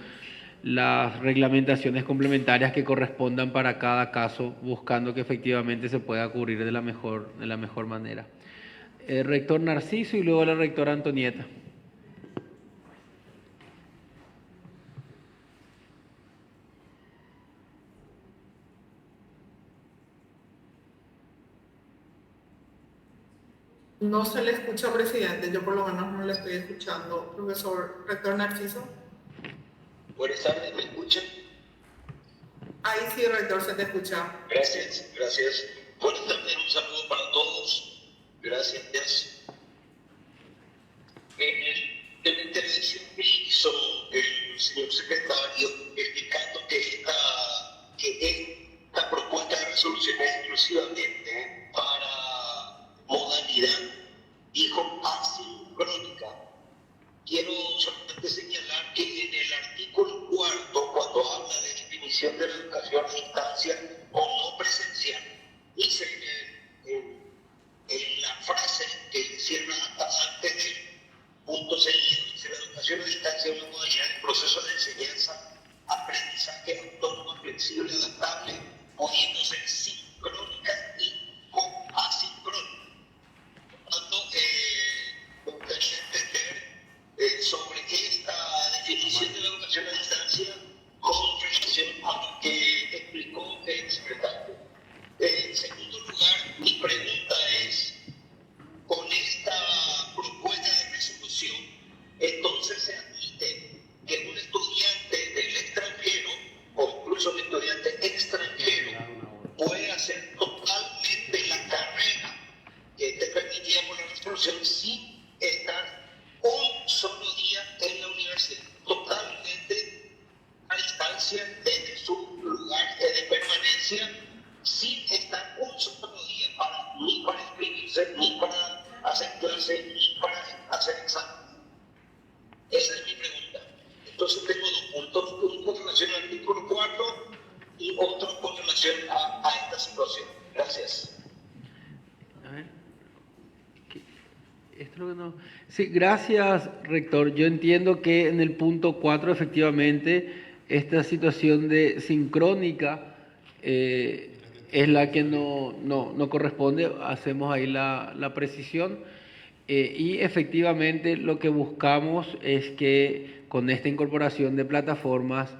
las reglamentaciones complementarias que correspondan para cada caso, buscando que efectivamente se pueda cubrir de la mejor manera. El rector Narciso y luego la rectora Antonieta. No se le escucha, presidente. Yo por lo menos no le estoy escuchando. Profesor rector Narciso. Buenas tardes, ¿me escuchan? Ahí sí, rector, se te escucha. Gracias, gracias. Buenas tardes, un saludo para todos. Gracias. En la intervención que hizo el señor secretario explicando que esta propuesta de resolución es exclusivamente para modalidad, dijo, asincrónica. Quiero solamente señalar que en el artículo 4, cuando habla de definición de la educación a distancia o no presencial, dice en la frase que cierra antes del punto seguido, dice: la educación a distancia es una modalidad de proceso de enseñanza, aprendizaje autónomo, flexible, adaptable, pudiendo ser sincrónica y o asincrónica. Por tanto, me gustaría entender sobre esta definición de la educación a distancia con relación a lo que explicó el secretario. En segundo lugar, mi pregunta es, con esta propuesta de resolución, entonces se admite que un estudiante del extranjero o incluso un estudiante extranjero puede hacer totalmente la carrera que te permitía por la resolución sin estar un solo día en la universidad, totalmente a distancia desde su lugar de permanencia, sin estar un solo día ni para inscribirse, ni para hacer clase, ni para hacer examen. Esa es mi pregunta. Entonces tengo dos puntos, uno con relación al artículo 4 y otro con relación a esta situación. Gracias. A ver. Esto no. Sí, gracias, rector. Yo entiendo que en el punto 4, efectivamente, esta situación de sincrónica es la que no corresponde. Hacemos ahí la precisión. Y efectivamente lo que buscamos es que con esta incorporación de plataformas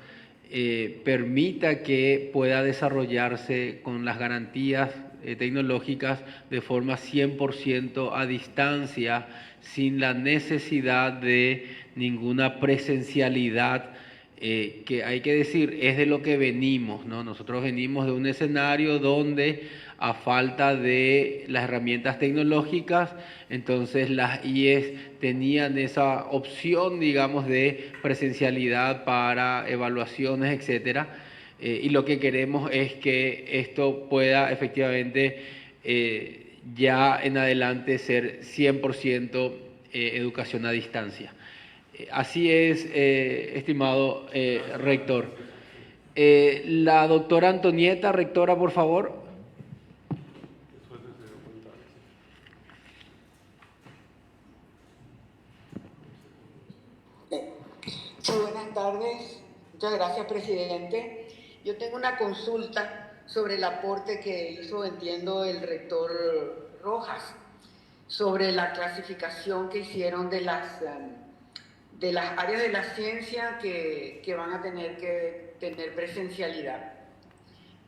permita que pueda desarrollarse con las garantías tecnológicas de forma 100% a distancia, sin la necesidad de ninguna presencialidad, que hay que decir, es de lo que venimos, ¿no? Nosotros venimos de un escenario donde, a falta de las herramientas tecnológicas, entonces las IES tenían esa opción, digamos, de presencialidad para evaluaciones, etcétera. y lo que queremos es que esto pueda efectivamente ya en adelante ser 100% educación a distancia. Así es, estimado rector. La doctora Antonieta, rectora, por favor. Sí, buenas tardes. Muchas gracias, presidente. Yo tengo una consulta sobre el aporte que hizo, entiendo, el rector Rojas, sobre la clasificación que hicieron de las áreas de la ciencia que van a tener que tener presencialidad.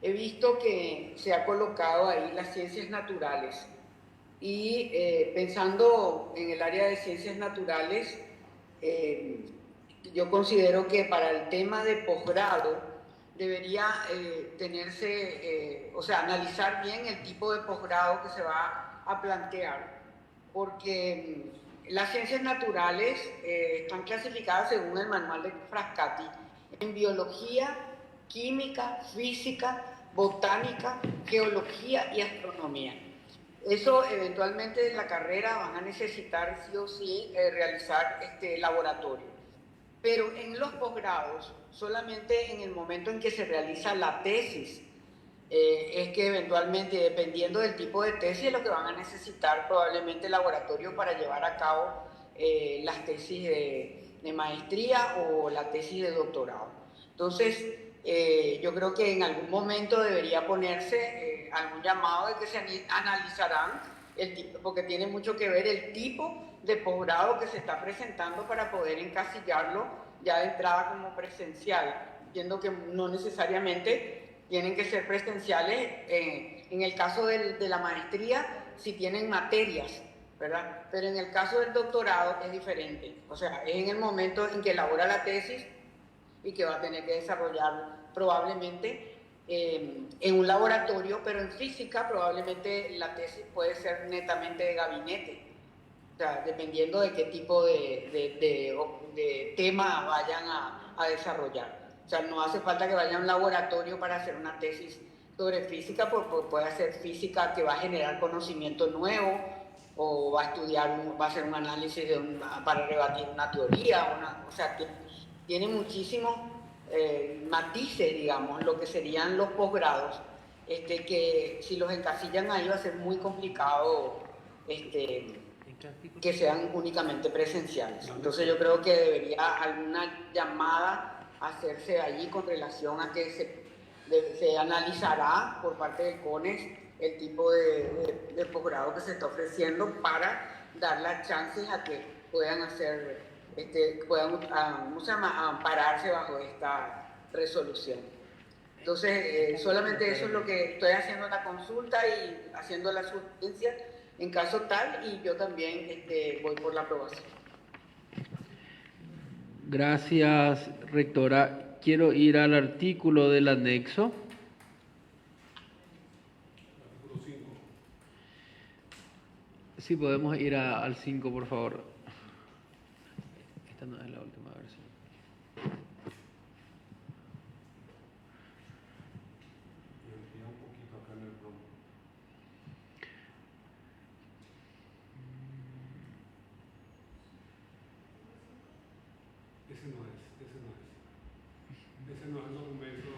He visto que se ha colocado ahí las ciencias naturales y pensando en el área de ciencias naturales, yo considero que para el tema de posgrado debería analizar bien el tipo de posgrado que se va a plantear, porque las ciencias naturales están clasificadas según el manual de Frascati en biología, química, física, botánica, geología y astronomía. Eso eventualmente en la carrera van a necesitar sí o sí realizar laboratorio. Pero en los posgrados, solamente en el momento en que se realiza la tesis, es que eventualmente, dependiendo del tipo de tesis, es lo que van a necesitar probablemente laboratorio para llevar a cabo las tesis de maestría o la tesis de doctorado. Entonces, yo creo que en algún momento debería ponerse algún llamado de que se analizarán el tipo, porque tiene mucho que ver el tipo de posgrado que se está presentando para poder encasillarlo ya de entrada como presencial. Entiendo que no necesariamente tienen que ser presenciales. En el caso de la maestría, si tienen materias, ¿verdad? Pero en el caso del doctorado es diferente. O sea, es en el momento en que elabora la tesis y que va a tener que desarrollar probablemente en un laboratorio, pero en física probablemente la tesis puede ser netamente de gabinete. O sea, dependiendo de qué tipo de tema vayan a desarrollar. O sea, no hace falta que vaya a un laboratorio para hacer una tesis sobre física, porque puede hacer física que va a generar conocimiento nuevo, o va a estudiar, va a hacer un análisis para rebatir una teoría, o sea, tiene muchísimos matices, digamos, lo que serían los posgrados, que si los encasillan ahí va a ser muy complicado que sean únicamente presenciales. Entonces yo creo que debería alguna llamada hacerse allí con relación a que se analizará por parte del CONES el tipo de posgrado que se está ofreciendo para dar las chances a que puedan hacer, puedan ampararse bajo esta resolución. Entonces, solamente eso es lo que estoy haciendo la consulta y haciendo la sugerencia en caso tal, y yo también voy por la aprobación. Gracias, rectora. Quiero ir al artículo del anexo. Sí, podemos ir al 5, por favor. Esta no es la última versión. Ese no es el documento.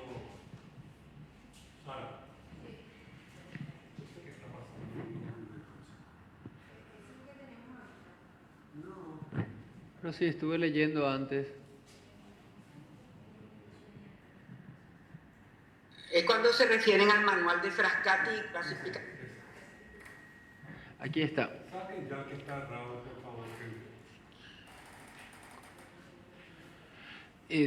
Sara. ¿Qué está pasando? No. Pero sí, estuve leyendo antes. Es cuando se refieren al manual de Frascati y clasifica. Aquí está. Saquen ya que está errado, por favor, gente.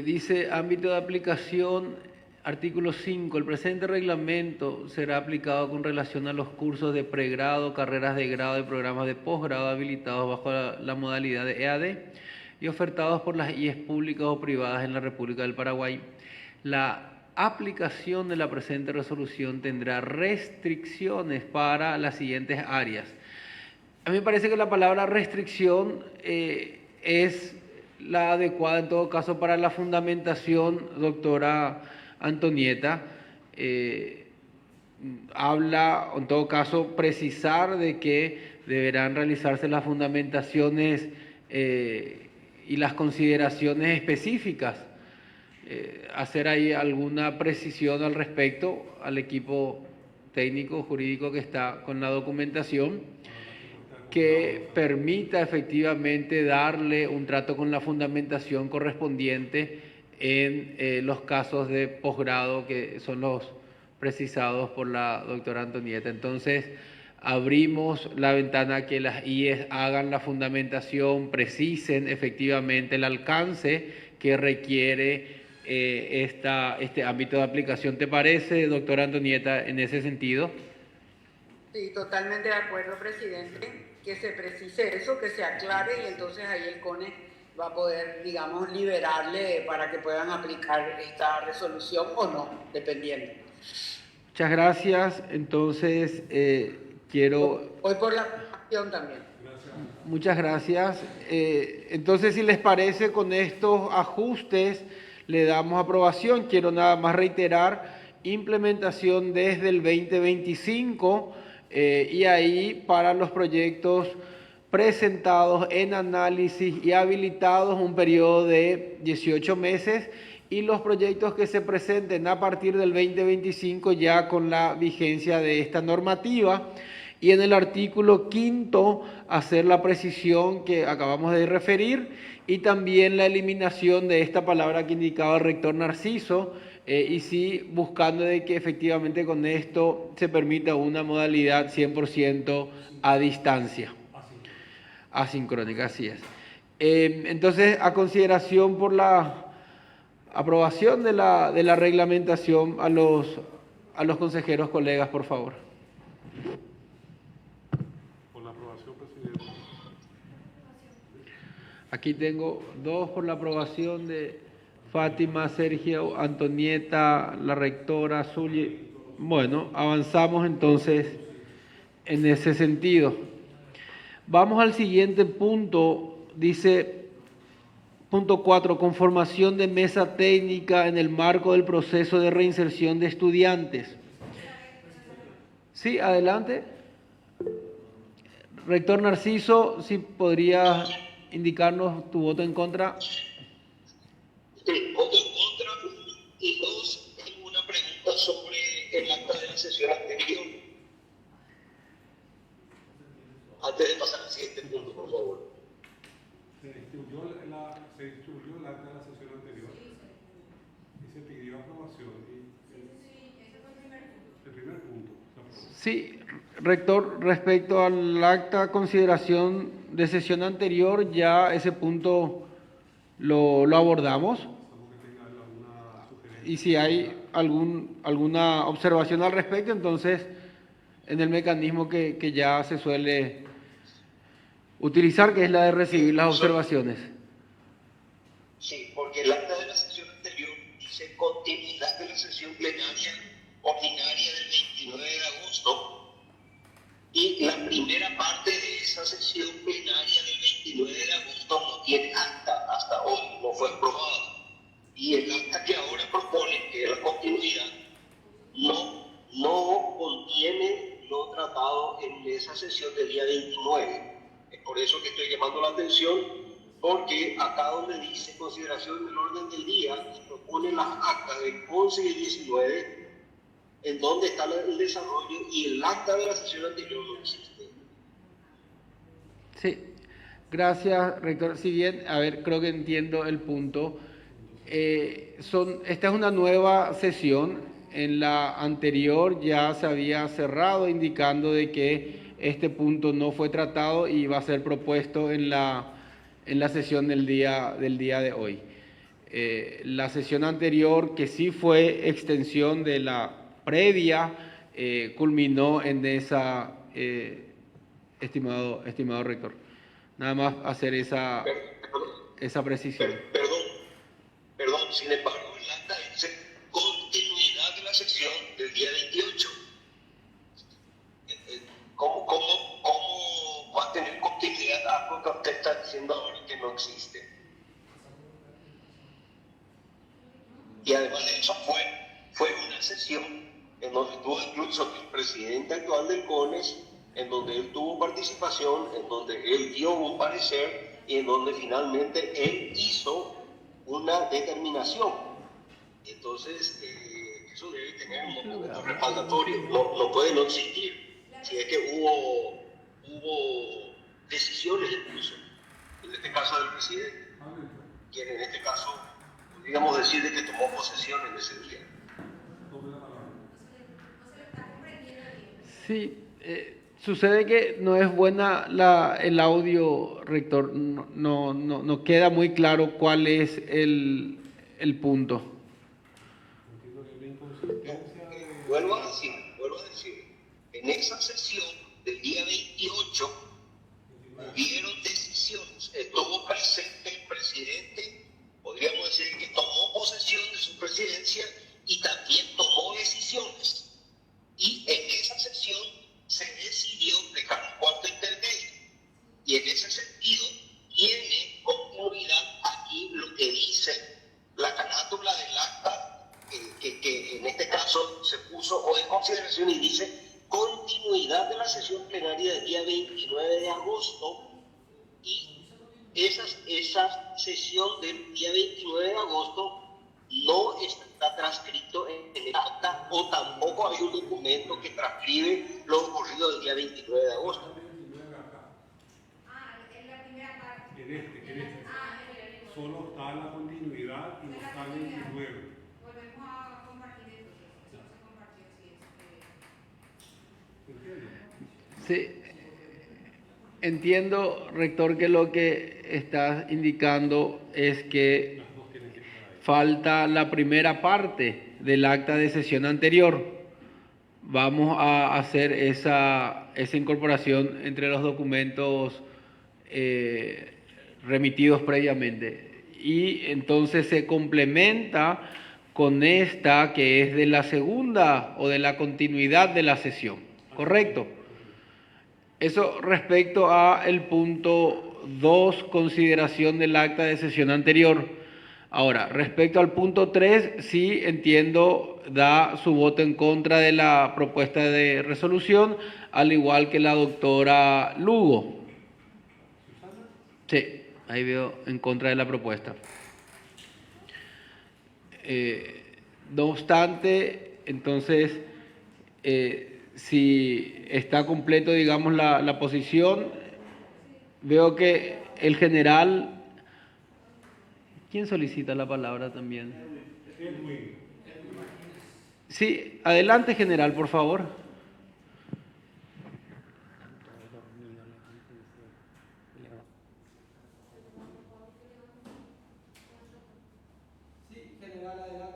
Dice ámbito de aplicación, artículo 5. El presente reglamento será aplicado con relación a los cursos de pregrado, carreras de grado y programas de posgrado habilitados bajo la modalidad de EAD y ofertados por las IES públicas o privadas en la República del Paraguay. La aplicación de la presente resolución tendrá restricciones para las siguientes áreas. A mí me parece que la palabra restricción es la adecuada en todo caso para la fundamentación, doctora Antonieta, habla, en todo caso, precisar de que deberán realizarse las fundamentaciones y las consideraciones específicas, hacer ahí alguna precisión al respecto al equipo técnico jurídico que está con la documentación, que permita efectivamente darle un trato con la fundamentación correspondiente en los casos de posgrado que son los precisados por la doctora Antonieta. Entonces, abrimos la ventana a que las IES hagan la fundamentación, precisen efectivamente el alcance que requiere este ámbito de aplicación. ¿Te parece, doctora Antonieta, en ese sentido? Sí, totalmente de acuerdo, presidente, que se precise eso, que se aclare y entonces ahí el CONE va a poder, digamos, liberarle para que puedan aplicar esta resolución o no, dependiendo. Muchas gracias. Entonces, quiero... Hoy por la acción también. Muchas gracias. Entonces, si les parece, con estos ajustes le damos aprobación. Quiero nada más reiterar, implementación desde el 2025 y ahí para los proyectos presentados en análisis y habilitados un periodo de 18 meses y los proyectos que se presenten a partir del 2025 ya con la vigencia de esta normativa. Y en el artículo 5 hacer la precisión que acabamos de referir y también la eliminación de esta palabra que indicaba el rector Narciso, y sí buscando de que efectivamente con esto se permita una modalidad 100% a distancia. Asincrónica, así es. Entonces, a consideración por la aprobación de la reglamentación a los consejeros, colegas, por favor. Por la aprobación, presidente. Aquí tengo 2 por la aprobación de Fátima, Sergio, Antonieta, la rectora, Zulia. Bueno, avanzamos entonces en ese sentido. Vamos al siguiente punto, dice punto 4, conformación de mesa técnica en el marco del proceso de reinserción de estudiantes. Sí, adelante. Rector Narciso, si podría indicarnos tu voto en contra. Sí, voto en contra. Y 2, tengo una pregunta sobre el acta de la sesión anterior. Antes de pasar al siguiente punto, por favor. Se distribuyó el acta de la sesión anterior y se pidió aprobación. El primer punto. Sí, rector, respecto al acta consideración de sesión anterior, ya ese punto lo abordamos. Y si hay alguna observación al respecto, entonces en el mecanismo que ya se suele utilizar, que es la de recibir las observaciones. Sí, porque el acta de la sesión anterior dice continuidad de la sesión plenaria ordinaria del 29 de agosto y la primera parte de esa sesión plenaria del 29 de agosto no tiene acta hasta hoy, no fue aprobada. Y el acta que ahora propone, que es la continuidad, no contiene lo tratado en esa sesión del día 29. Es por eso que estoy llamando la atención, porque acá donde dice consideración del orden del día, propone las actas del 11 y el 19, en donde está el desarrollo, y el acta de la sesión anterior no existe. Sí, gracias, rector. Si bien, a ver, creo que entiendo el punto. Esta es una nueva sesión. En la anterior ya se había cerrado indicando de que este punto no fue tratado y va a ser propuesto en la sesión del día de hoy. La sesión anterior, que sí fue extensión de la previa, culminó en esa, estimado rector. Nada más hacer esa precisión. Perdón, sin embargo, el acta dice continuidad de la sesión del día 28. ¿Cómo va a tener continuidad algo que usted está diciendo ahora que no existe? Y además de eso fue fue una sesión en donde estuvo incluso el presidente actual del CONES, en donde él tuvo participación, en donde él dio un parecer y en donde finalmente él hizo una determinación. Entonces, eso debe tener un documento respaldatorio, no puede no existir. Si es que hubo decisiones incluso, en este caso del presidente, quien en este caso, podríamos decir, de que tomó posesión en ese día. Sí, sucede que no es buena el audio, rector, no queda muy claro cuál es el punto. Vuelvo a decir, en esa sesión del día 28 hubieron decisiones, estuvo presente el presidente, podríamos decir que tomó posesión de su presidencia y también tomó decisiones. Y en esa sesión se decidió dejar un cuarto intermedio. Y en ese sentido tiene continuidad aquí lo que dice la carátula del acta, que en este caso se puso hoy en consideración y dice continuidad de la sesión plenaria del día 29 de agosto. Y esa sesión del día 29 de agosto no está transcrito en el acta o tampoco hay un documento que transcribe lo ocurrido del día 29 de agosto. En este. Solo está la continuidad y no está el 29. Volvemos a compartir esto, solo se compartió si es. Sí, entiendo, rector, que lo que estás indicando es que falta la primera parte del acta de sesión anterior. Vamos a hacer esa incorporación entre los documentos remitidos previamente. Y entonces se complementa con esta que es de la segunda o de la continuidad de la sesión. ¿Correcto? Eso respecto a el punto 2, consideración del acta de sesión anterior. Ahora, respecto al punto 3, sí entiendo, da su voto en contra de la propuesta de resolución, al igual que la doctora Lugo. Sí, ahí veo en contra de la propuesta. No obstante, entonces, si está completo, digamos, la posición, veo que el general... ¿Quién solicita la palabra también? Sí, adelante, general, por favor.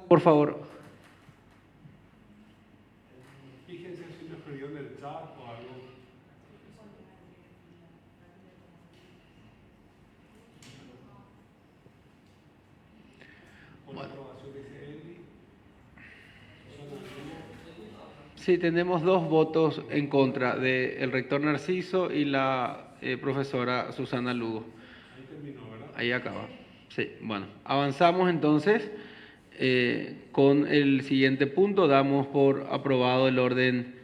Por favor. Fíjense si lo escribió en el chat o algo. Sí, tenemos 2 votos en contra del rector Narciso y la profesora Susana Lugo. Ahí terminó, ¿verdad? Ahí acaba. Sí, bueno, avanzamos entonces con el siguiente punto. Damos por aprobado el orden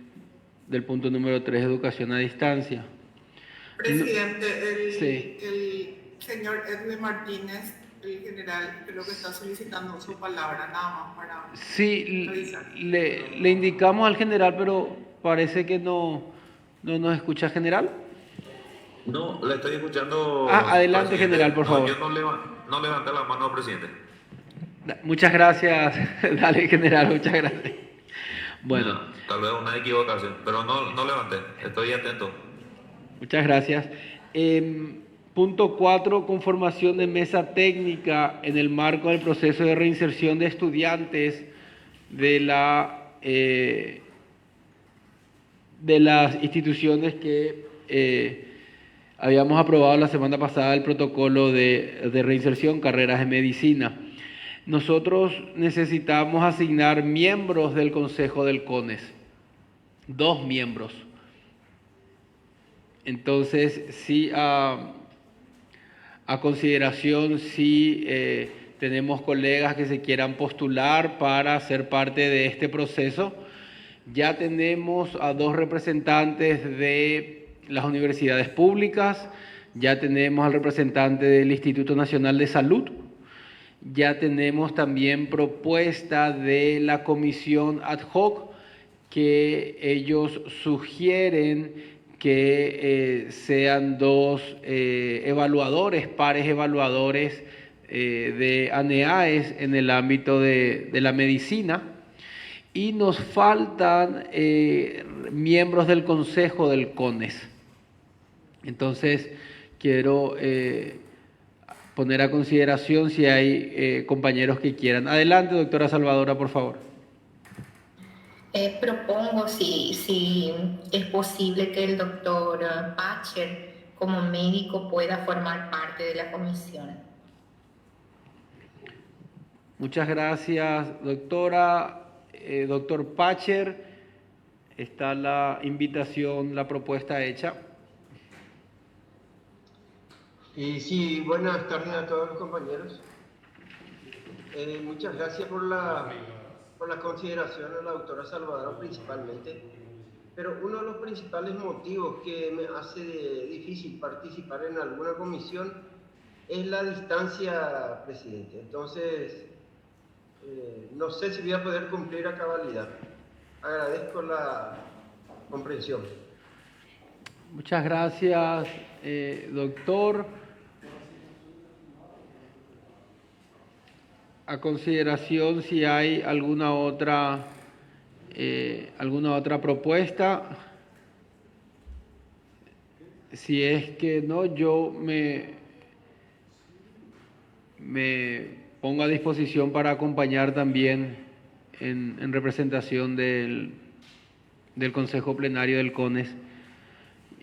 del punto número 3, educación a distancia. Presidente, Sí. el señor Edwin Martínez, el general, creo que está solicitando su palabra, nada más para Sí, revisar. le indicamos al general, pero parece que no nos escucha, general. No, le estoy escuchando. Adelante, presidente. general, por favor. Yo no levanté la mano, presidente. Muchas gracias. Dale, general, muchas gracias. Bueno. No, tal vez una equivocación, pero no levanté. Estoy atento. Muchas gracias. Punto 4, conformación de mesa técnica en el marco del proceso de reinserción de estudiantes de las instituciones que habíamos aprobado la semana pasada el protocolo de reinserción, carreras de medicina. Nosotros necesitamos asignar miembros del Consejo del CONES, 2 miembros. Entonces, sí, a consideración, sí tenemos colegas que se quieran postular para ser parte de este proceso. Ya tenemos a 2 representantes de las universidades públicas, ya tenemos al representante del Instituto Nacional de Salud, ya tenemos también propuesta de la comisión ad hoc que ellos sugieren que sean 2 evaluadores, pares evaluadores de ANEAES en el ámbito de la medicina. Y nos faltan miembros del Consejo del CONES. Entonces, quiero poner a consideración si hay compañeros que quieran. Adelante, doctora Salvadora, por favor. Propongo si es posible que el doctor Pacher, como médico, pueda formar parte de la comisión. Muchas gracias, doctora. Doctor Pacher, está la invitación, la propuesta hecha. Sí, buenas tardes a todos los compañeros. Muchas gracias por la consideración a la doctora Salvador principalmente, pero uno de los principales motivos que me hace difícil participar en alguna comisión es la distancia, presidente. Entonces, no sé si voy a poder cumplir a cabalidad. Agradezco la comprensión. Muchas gracias, doctor. A consideración si hay alguna otra propuesta. Si es que no, yo me pongo a disposición para acompañar también en representación del Consejo Plenario del CONES,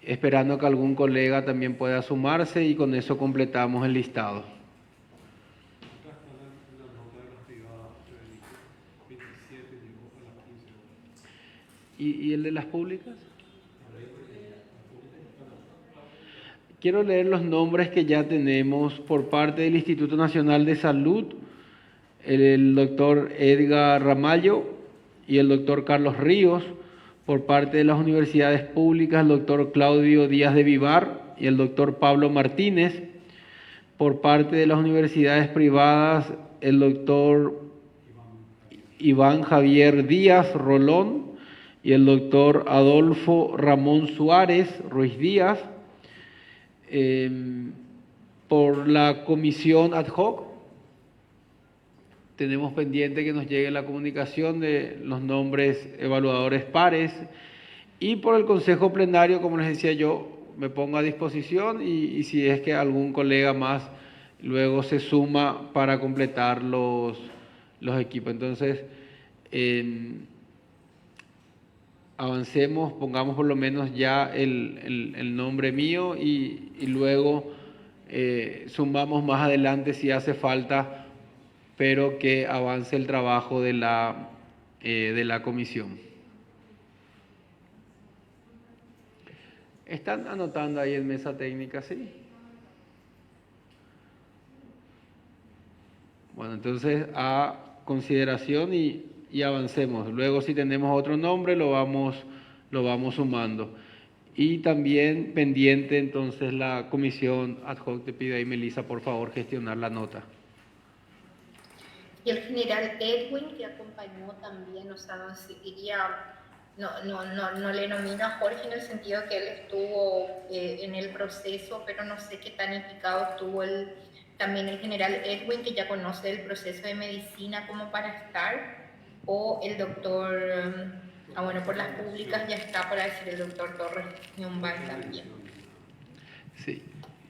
esperando que algún colega también pueda sumarse y con eso completamos el listado. ¿Y el de las públicas? Quiero leer los nombres que ya tenemos por parte del Instituto Nacional de Salud, el doctor Edgar Ramallo y el doctor Carlos Ríos. Por parte de las universidades públicas, el doctor Claudio Díaz de Vivar y el doctor Pablo Martínez. Por parte de las universidades privadas, el doctor Iván Javier Díaz Rolón y el doctor Adolfo Ramón Suárez Ruiz Díaz. Por la comisión ad hoc, tenemos pendiente que nos llegue la comunicación de los nombres evaluadores pares, y por el Consejo Plenario, como les decía yo, me pongo a disposición y si es que algún colega más luego se suma para completar los equipos. Entonces, avancemos, pongamos por lo menos ya el nombre mío y luego sumamos más adelante si hace falta, pero que avance el trabajo de la comisión. ¿Están anotando ahí en mesa técnica, sí? Bueno, entonces a consideración y avancemos. Luego si tenemos otro nombre lo vamos sumando. Y también pendiente entonces la comisión ad hoc. Te pido ahí, Melissa, por favor, gestionar la nota. Y el general Edwin, que acompañó también, o sea, no le nomino a Jorge en el sentido que él estuvo en el proceso, pero no sé qué tan implicado estuvo también el general Edwin, que ya conoce el proceso de medicina como para estar, o el doctor, bueno, por las públicas ya está para decir el doctor Torres Ñumbay también. Sí,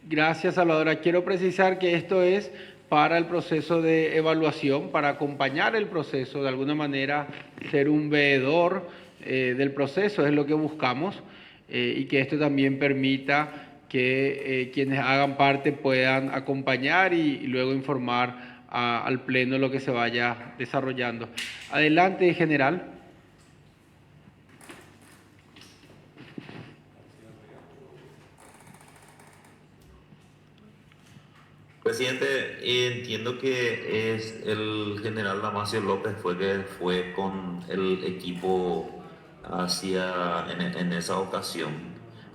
gracias, Salvadora. Quiero precisar que esto es para el proceso de evaluación, para acompañar el proceso, de alguna manera ser un veedor del proceso, es lo que buscamos, y que esto también permita que quienes hagan parte puedan acompañar y luego informar al Pleno lo que se vaya desarrollando. Adelante, general. Presidente, entiendo que es el general Damasio López fue que fue con el equipo en esa ocasión,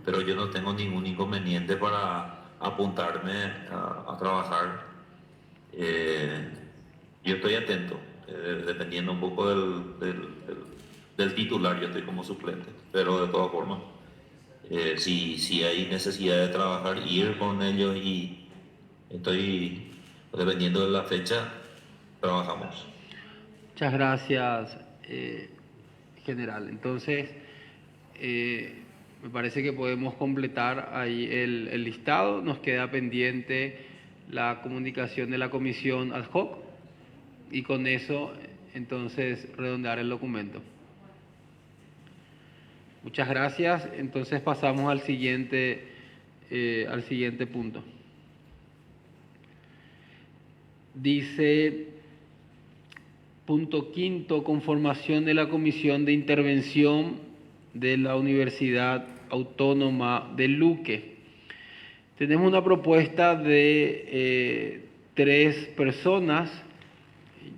pero yo no tengo ningún inconveniente para apuntarme a trabajar. Yo estoy atento, dependiendo un poco del titular, yo estoy como suplente, pero de todas formas, si hay necesidad de trabajar, ir con ellos y estoy, dependiendo de la fecha, trabajamos. Muchas gracias, general. Entonces, me parece que podemos completar ahí el listado. Nos queda pendiente la comunicación de la comisión ad hoc y con eso, entonces, redondear el documento. Muchas gracias. Entonces pasamos al siguiente punto. Dice, punto quinto, conformación de la Comisión de Intervención de la Universidad Autónoma de Luque. Tenemos una propuesta de 3 personas,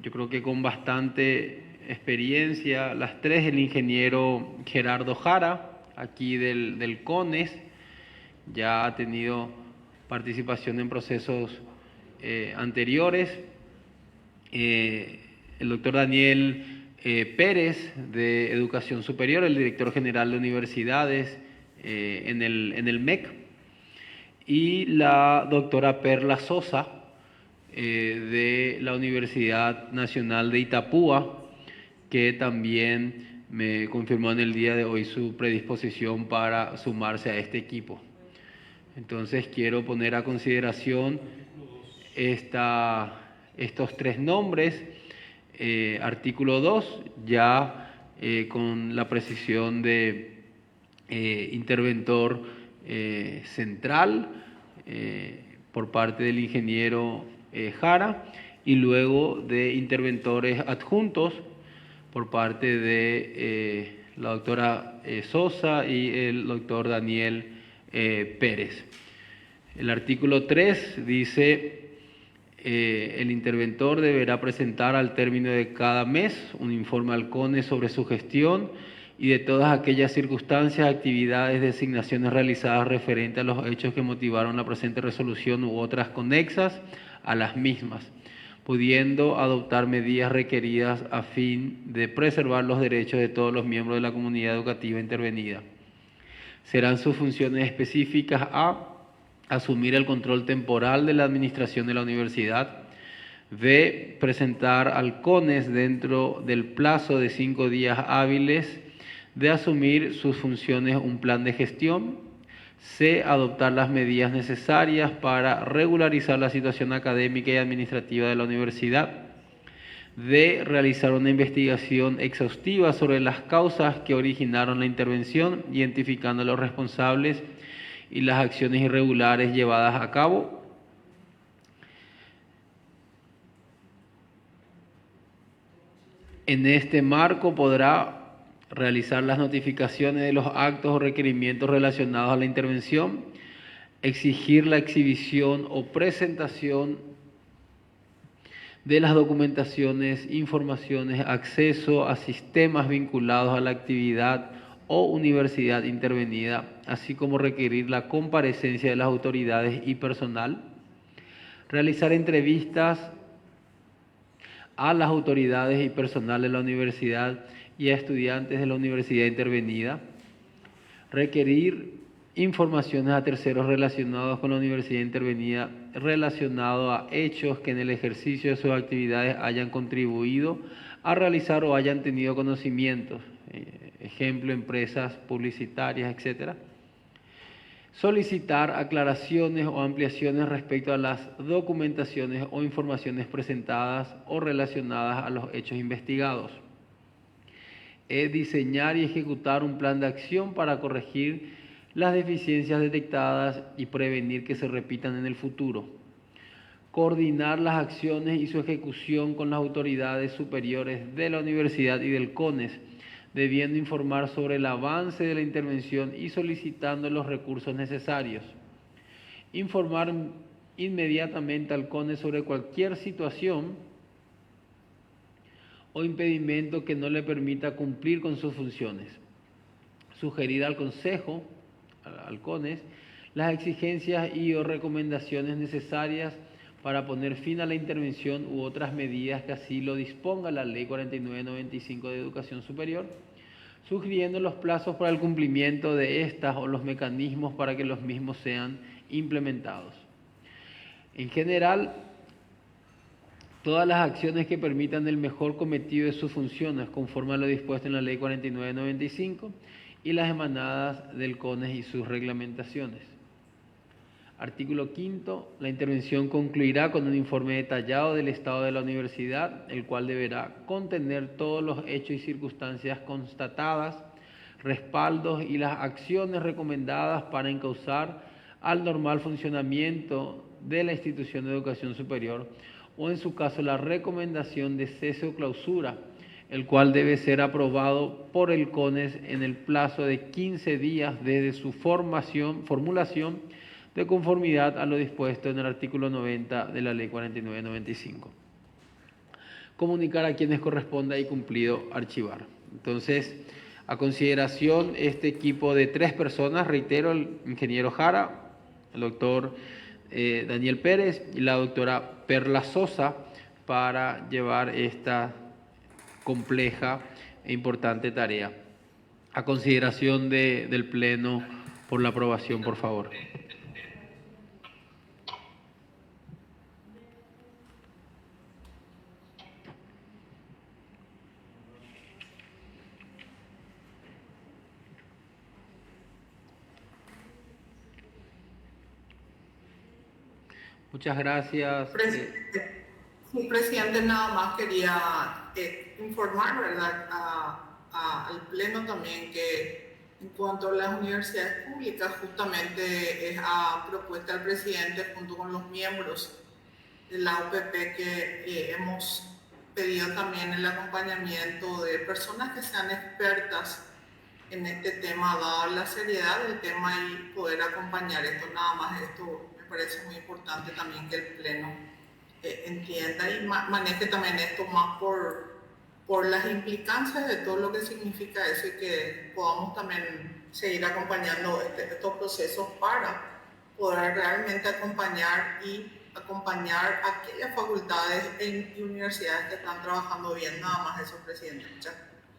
yo creo que con bastante experiencia, las 3, el ingeniero Gerardo Jara, aquí del CONES, ya ha tenido participación en procesos anteriores, el doctor Daniel Pérez, de Educación Superior, el director general de universidades en el MEC, y la doctora Perla Sosa, de la Universidad Nacional de Itapúa, que también me confirmó en el día de hoy su predisposición para sumarse a este equipo. Entonces quiero poner a consideración estos 3 nombres. Artículo 2, ya con la precisión de interventor central por parte del ingeniero Jara, y luego de interventores adjuntos por parte de la doctora Sosa y el doctor Daniel Pérez. El artículo 3 dice: el interventor deberá presentar al término de cada mes un informe al CONE sobre su gestión y de todas aquellas circunstancias, actividades, designaciones realizadas referente a los hechos que motivaron la presente resolución u otras conexas a las mismas, pudiendo adoptar medidas requeridas a fin de preservar los derechos de todos los miembros de la comunidad educativa intervenida. Serán sus funciones específicas a asumir el control temporal de la administración de la universidad, b, presentar al CONES dentro del plazo de 5 días hábiles de asumir sus funciones un plan de gestión, c, adoptar las medidas necesarias para regularizar la situación académica y administrativa de la universidad, d, realizar una investigación exhaustiva sobre las causas que originaron la intervención, identificando a los responsables y las acciones irregulares llevadas a cabo. En este marco podrá realizar las notificaciones de los actos o requerimientos relacionados a la intervención, exigir la exhibición o presentación de las documentaciones, informaciones, acceso a sistemas vinculados a la actividad o universidad intervenida, así como requerir la comparecencia de las autoridades y personal, realizar entrevistas a las autoridades y personal de la universidad y a estudiantes de la universidad intervenida, requerir informaciones a terceros relacionados con la universidad intervenida relacionado a hechos que en el ejercicio de sus actividades hayan contribuido a realizar o hayan tenido conocimientos, ejemplo, empresas publicitarias, etc. Solicitar aclaraciones o ampliaciones respecto a las documentaciones o informaciones presentadas o relacionadas a los hechos investigados. Diseñar y ejecutar un plan de acción para corregir las deficiencias detectadas y prevenir que se repitan en el futuro. Coordinar las acciones y su ejecución con las autoridades superiores de la universidad y del CONES, debiendo informar sobre el avance de la intervención y solicitando los recursos necesarios. Informar inmediatamente al CONES sobre cualquier situación o impedimento que no le permita cumplir con sus funciones. Sugerir al Consejo, al CONES, las exigencias y o recomendaciones necesarias para poner fin a la intervención u otras medidas que así lo disponga la Ley 4995 de Educación Superior, sugiriendo los plazos para el cumplimiento de estas o los mecanismos para que los mismos sean implementados. En general, todas las acciones que permitan el mejor cometido de sus funciones conforme a lo dispuesto en la Ley 4995 y las emanadas del CONES y sus reglamentaciones. Artículo 5. La intervención concluirá con un informe detallado del estado de la universidad, el cual deberá contener todos los hechos y circunstancias constatadas, respaldos y las acciones recomendadas para encauzar al normal funcionamiento de la institución de educación superior o en su caso la recomendación de cese o clausura, el cual debe ser aprobado por el CONES en el plazo de 15 días desde su formulación de conformidad a lo dispuesto en el artículo 90 de la Ley 4995. Comunicar a quienes corresponda y cumplido archivar. Entonces, a consideración este equipo de 3 personas, reitero, el ingeniero Jara, el doctor Daniel Pérez y la doctora Perla Sosa, para llevar esta compleja e importante tarea. A consideración del Pleno por la aprobación, por favor. Muchas gracias. Sí, presidente, nada más quería informar, ¿verdad?, al Pleno también que en cuanto a las universidades públicas, justamente es a propuesta del presidente junto con los miembros de la UPP que hemos pedido también el acompañamiento de personas que sean expertas en este tema, dada la seriedad del tema, y poder acompañar esto. Nada más, esto me parece muy importante también que el Pleno entienda y maneje también esto más por las implicancias de todo lo que significa eso, y que podamos también seguir acompañando estos procesos para poder realmente acompañar aquellas facultades y universidades que están trabajando bien. Nada más eso, presidente. Muchas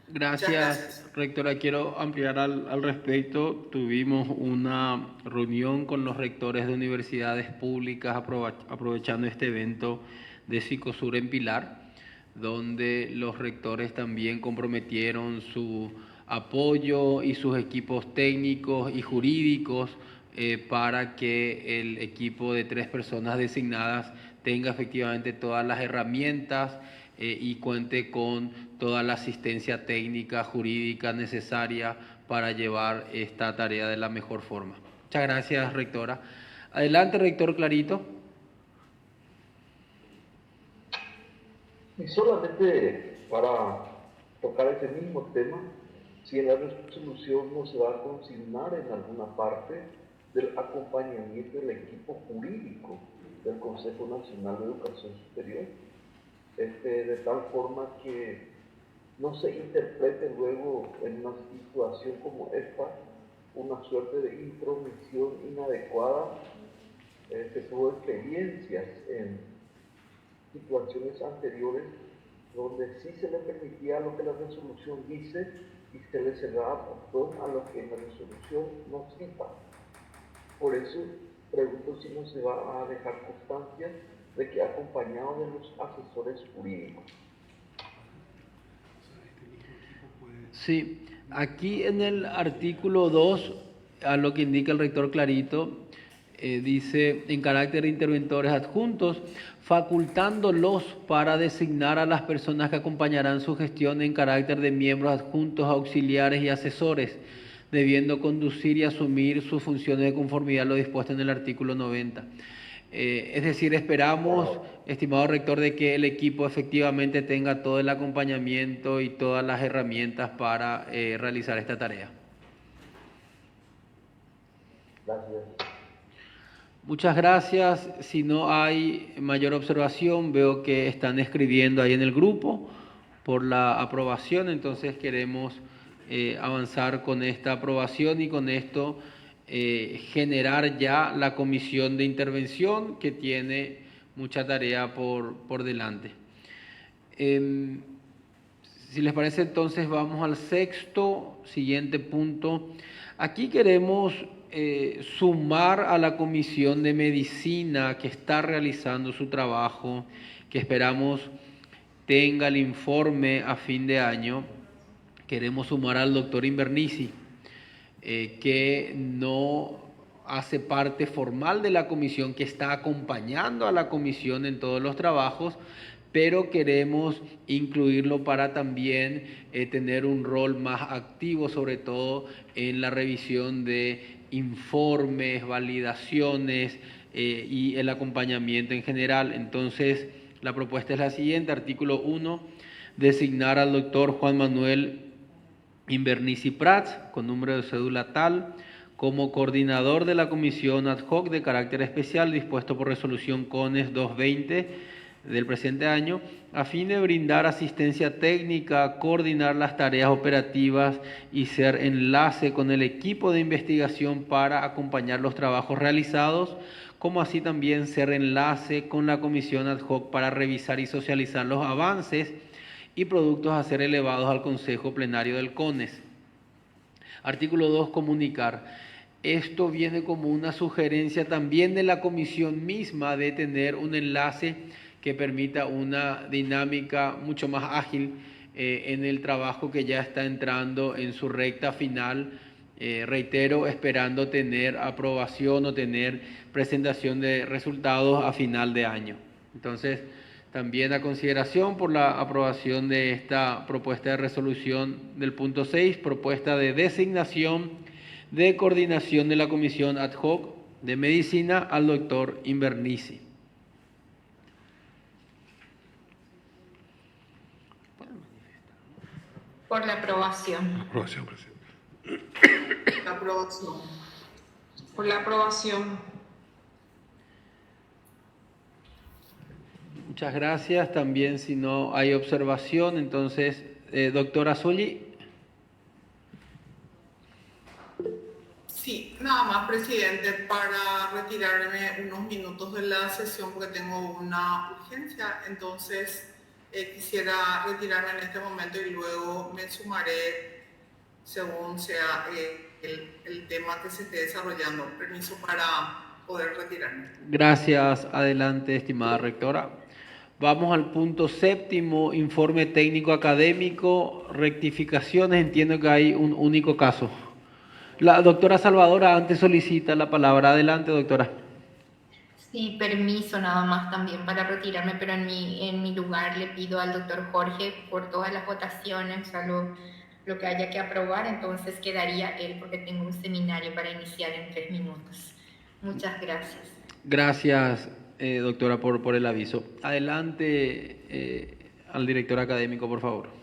gracias. Rectora. Quiero ampliar al respecto. Tuvimos una reunión con los rectores de universidades públicas aprovechando este evento de Psicosur en Pilar, donde los rectores también comprometieron su apoyo y sus equipos técnicos y jurídicos para que el equipo de 3 personas designadas tenga efectivamente todas las herramientas y cuente con toda la asistencia técnica, jurídica necesaria para llevar esta tarea de la mejor forma. Muchas gracias, rectora. Adelante, rector Clarito. Y solamente para tocar ese mismo tema, si en la resolución no se va a consignar en alguna parte del acompañamiento del equipo jurídico del Consejo Nacional de Educación Superior, de tal forma que no se interprete luego en una situación como esta una suerte de intromisión inadecuada. Tuvo experiencias en situaciones anteriores donde sí se le permitía lo que la resolución dice y se le cerraba portón a lo que la resolución no cita. Por eso pregunto si no se va a dejar constancia de que acompañado de los asesores jurídicos. Sí, aquí en el artículo 2, a lo que indica el rector Clarito, dice, en carácter de interventores adjuntos, facultándolos para designar a las personas que acompañarán su gestión en carácter de miembros adjuntos, auxiliares y asesores, debiendo conducir y asumir sus funciones de conformidad a lo dispuesto en el artículo 90. Es decir, esperamos, estimado rector, de que el equipo efectivamente tenga todo el acompañamiento y todas las herramientas para realizar esta tarea. Gracias. Muchas gracias. Si no hay mayor observación, veo que están escribiendo ahí en el grupo por la aprobación, entonces queremos avanzar con esta aprobación y con esto generar ya la comisión de intervención que tiene mucha tarea por delante. Si les parece, entonces vamos al siguiente punto. Aquí queremos sumar a la Comisión de Medicina que está realizando su trabajo, que esperamos tenga el informe a fin de año. Queremos sumar al doctor Invernizzi, que no hace parte formal de la comisión, que está acompañando a la comisión en todos los trabajos, pero queremos incluirlo para también tener un rol más activo, sobre todo en la revisión de informes, validaciones y el acompañamiento en general. Entonces, la propuesta es la siguiente: artículo 1, designar al doctor Juan Manuel Invernizzi Prats, con número de cédula tal, como coordinador de la comisión ad hoc de carácter especial dispuesto por resolución CONES 220 del presente año, a fin de brindar asistencia técnica, coordinar las tareas operativas y ser enlace con el equipo de investigación para acompañar los trabajos realizados, como así también ser enlace con la comisión ad hoc para revisar y socializar los avances y productos a ser elevados al Consejo Plenario del CONES. Artículo 2, comunicar. Esto viene como una sugerencia también de la comisión misma de tener un enlace que permita una dinámica mucho más ágil en el trabajo que ya está entrando en su recta final. Reitero, esperando tener aprobación o tener presentación de resultados a final de año. Entonces, también a consideración por la aprobación de esta propuesta de resolución del punto 6, propuesta de designación de coordinación de la Comisión Ad Hoc de Medicina al doctor Invernizzi. Por la aprobación. Aprobación, presidente. La aprobación. Por la aprobación. Muchas gracias. También, si no hay observación, entonces, doctora Zulli. Sí, nada más, presidente, para retirarme unos minutos de la sesión porque tengo una urgencia, entonces quisiera retirarme en este momento y luego me sumaré según sea el tema que se esté desarrollando. Permiso para poder retirarme. Gracias. Adelante, estimada rectora. Vamos al punto 7, informe técnico académico, rectificaciones. Entiendo que hay un único caso. La doctora Salvadora antes solicita la palabra. Adelante, doctora. Sí, permiso nada más también para retirarme, pero en mi lugar le pido al doctor Jorge por todas las votaciones, o sea, lo que haya que aprobar, entonces quedaría él porque tengo un seminario para iniciar en 3 minutos. Muchas gracias. Gracias, doctora, por el aviso. Adelante al director académico, por favor.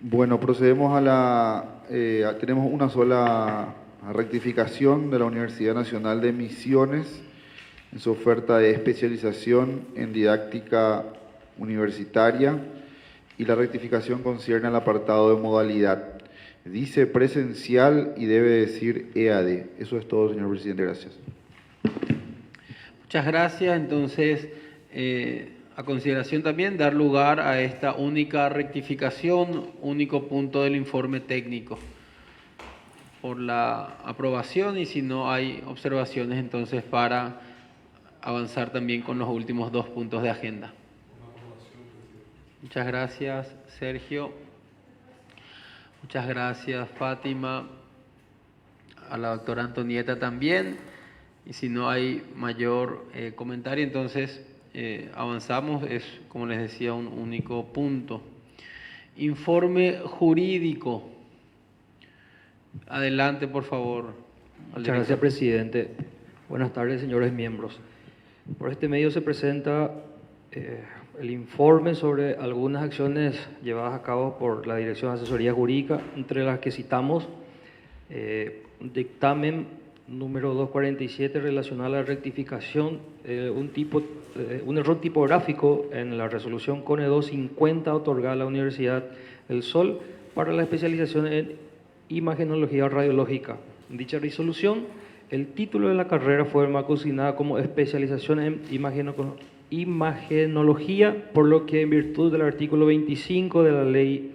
Bueno, procedemos tenemos una sola rectificación de la Universidad Nacional de Misiones en su oferta de especialización en didáctica universitaria, y la rectificación concierne al apartado de modalidad. Dice presencial y debe decir EAD. Eso es todo, señor presidente. Gracias. Muchas gracias. Entonces, a consideración también dar lugar a esta única rectificación, único punto del informe técnico por la aprobación, y si no hay observaciones, entonces para avanzar también con los últimos 2 puntos de agenda. Muchas gracias, Sergio. Muchas gracias, Fátima. A la doctora Antonieta también. Y si no hay mayor comentario, entonces avanzamos. Es, como les decía, un único punto. Informe jurídico. Adelante, por favor. Muchas gracias, presidente. Buenas tardes, señores miembros. Por este medio se presenta el informe sobre algunas acciones llevadas a cabo por la Dirección de Asesoría Jurídica, entre las que citamos un dictamen número 247 relacionado a la rectificación, un error tipográfico en la resolución CONE 250 otorgada a la Universidad del Sol para la especialización en imagenología radiológica. En dicha resolución, el título de la carrera fue consignada como especialización en imagenología, por lo que en virtud del artículo 25 de la Ley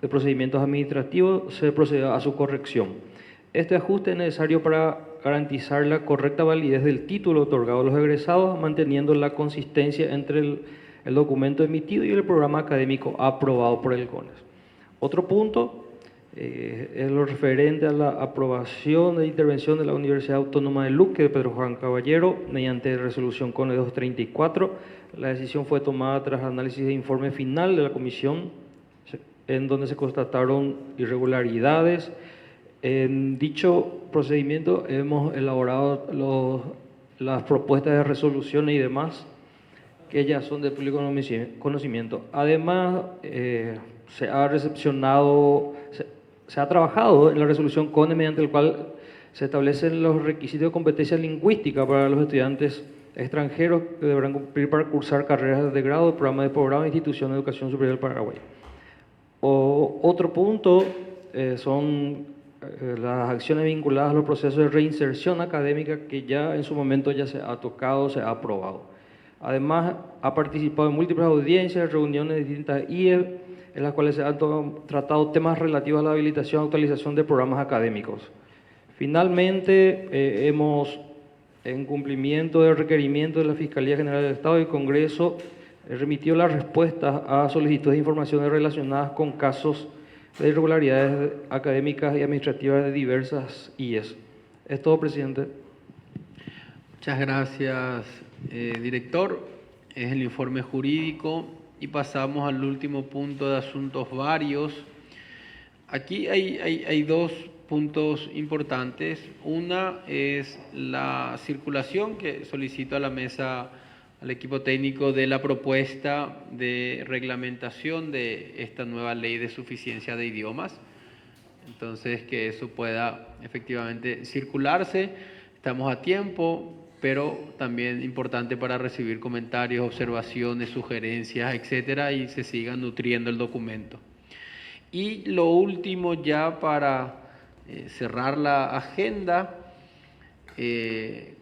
de Procedimientos Administrativos se procedió a su corrección. Este ajuste es necesario para garantizar la correcta validez del título otorgado a los egresados, manteniendo la consistencia entre el documento emitido y el programa académico aprobado por el CONES. Otro punto es lo referente a la aprobación de intervención de la Universidad Autónoma de Luque de Pedro Juan Caballero mediante resolución CONE 234. La decisión fue tomada tras análisis de informe final de la comisión, en donde se constataron irregularidades. En dicho procedimiento hemos elaborado las propuestas de resolución y demás, que ya son de público conocimiento. Además, se ha trabajado en la resolución CONE, mediante el cual se establecen los requisitos de competencia lingüística para los estudiantes extranjeros que deberán cumplir para cursar carreras de grado, programa de posgrado en institución de educación superior del Paraguay. Otro punto son las acciones vinculadas a los procesos de reinserción académica, que ya en su momento ya se ha tocado, se ha aprobado. Además, ha participado en múltiples audiencias, reuniones de distintas IE, en las cuales se han tratado temas relativos a la habilitación y actualización de programas académicos. Finalmente, hemos, en cumplimiento del requerimiento de la Fiscalía General del Estado y el Congreso, remitió las respuestas a solicitudes de informaciones relacionadas con casos de irregularidades académicas y administrativas de diversas IES. Es todo, presidente. Muchas gracias, director. Es el informe jurídico y pasamos al último punto de asuntos varios. Aquí hay dos puntos importantes. Una es la circulación que solicito a la mesa, al equipo técnico, de la propuesta de reglamentación de esta nueva ley de suficiencia de idiomas. Entonces, que eso pueda efectivamente circularse. Estamos a tiempo, pero también importante para recibir comentarios, observaciones, sugerencias, etcétera, y se siga nutriendo el documento. Y lo último, ya para cerrar la agenda,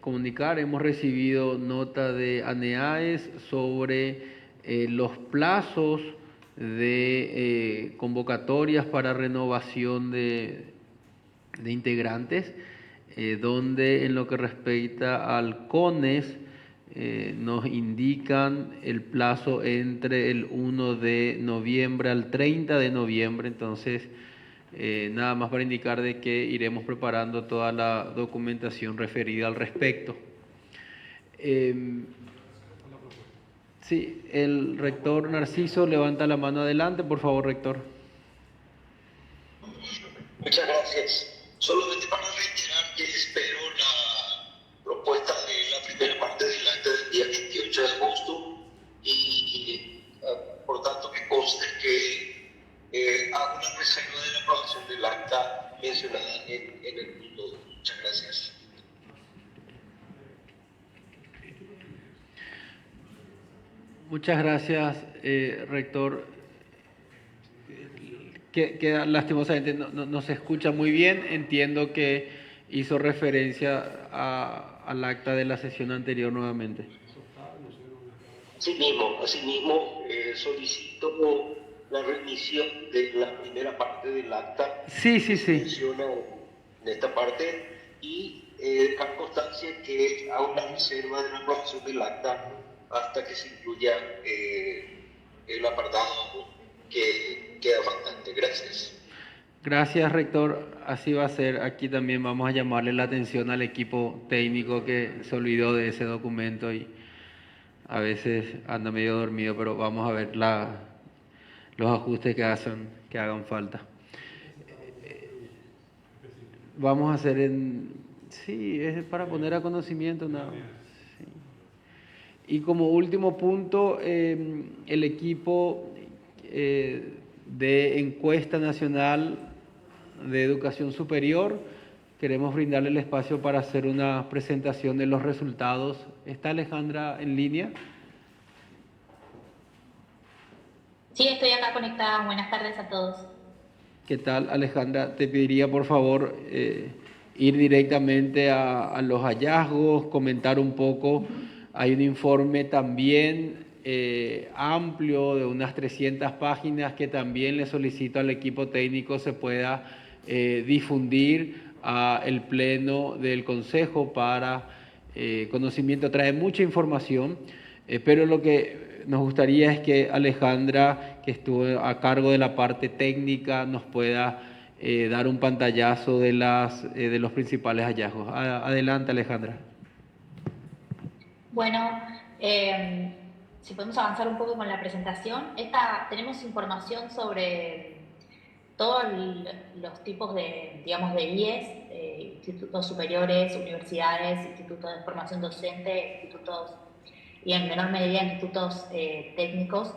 comunicar, hemos recibido nota de ANEAES sobre los plazos de convocatorias para renovación de integrantes, donde en lo que respecta al CONES nos indican el plazo entre el 1 de noviembre al 30 de noviembre, entonces nada más para indicar de que iremos preparando toda la documentación referida al respecto. Sí, el rector Narciso levanta la mano adelante, por favor, rector. Muchas gracias. Solamente para reiterar que espero la propuesta de la primera parte del acta del día 28 de agosto y por tanto que conste que hago una reserva de la aprobación del acta mencionada en el punto 2. Muchas gracias. Muchas gracias, rector. Que lastimosamente no se escucha muy bien. Entiendo que hizo referencia al acta de la sesión anterior nuevamente. Asimismo, solicito la remisión de la primera parte del acta. Sí. Menciona en esta parte y dejar constancia que hago una reserva de la aprobación del acta hasta que se incluya el apartado que queda faltante. Gracias. Gracias, rector. Así va a ser. Aquí también vamos a llamarle la atención al equipo técnico que se olvidó de ese documento y a veces anda medio dormido, pero vamos a ver los ajustes que hagan falta. Vamos a hacer Sí, es para poner a conocimiento nada más. Sí. Y como último punto, el equipo de encuesta nacional de educación superior, queremos brindarle el espacio para hacer una presentación de los resultados. ¿Está Alejandra en línea? Sí, estoy acá conectada. Buenas tardes a todos. ¿Qué tal, Alejandra? Te pediría, por favor, ir directamente a los hallazgos, comentar un poco. Hay un informe también amplio de unas 300 páginas que también le solicito al equipo técnico se pueda difundir a el pleno del Consejo para conocimiento. Trae mucha información, pero lo que nos gustaría es que Alejandra, que estuvo a cargo de la parte técnica, nos pueda dar un pantallazo de los principales hallazgos. Adelante, Alejandra. Bueno, si podemos avanzar un poco con la presentación. Tenemos información sobre todos los tipos de, digamos, de IES, institutos superiores, universidades, institutos de formación docente, institutos y en menor medida institutos técnicos,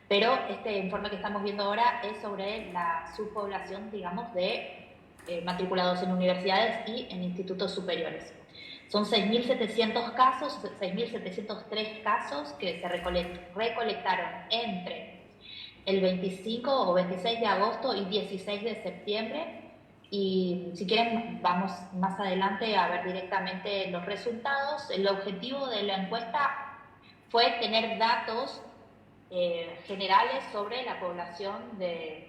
pero este informe que estamos viendo ahora es sobre la subpoblación, digamos, de matriculados en universidades y en institutos superiores. Son 6.700 casos, 6.703 casos que se recolectaron entre el 25 o 26 de agosto y 16 de septiembre. Y si quieren, vamos más adelante a ver directamente los resultados. El objetivo de la encuesta fue tener datos generales sobre la población de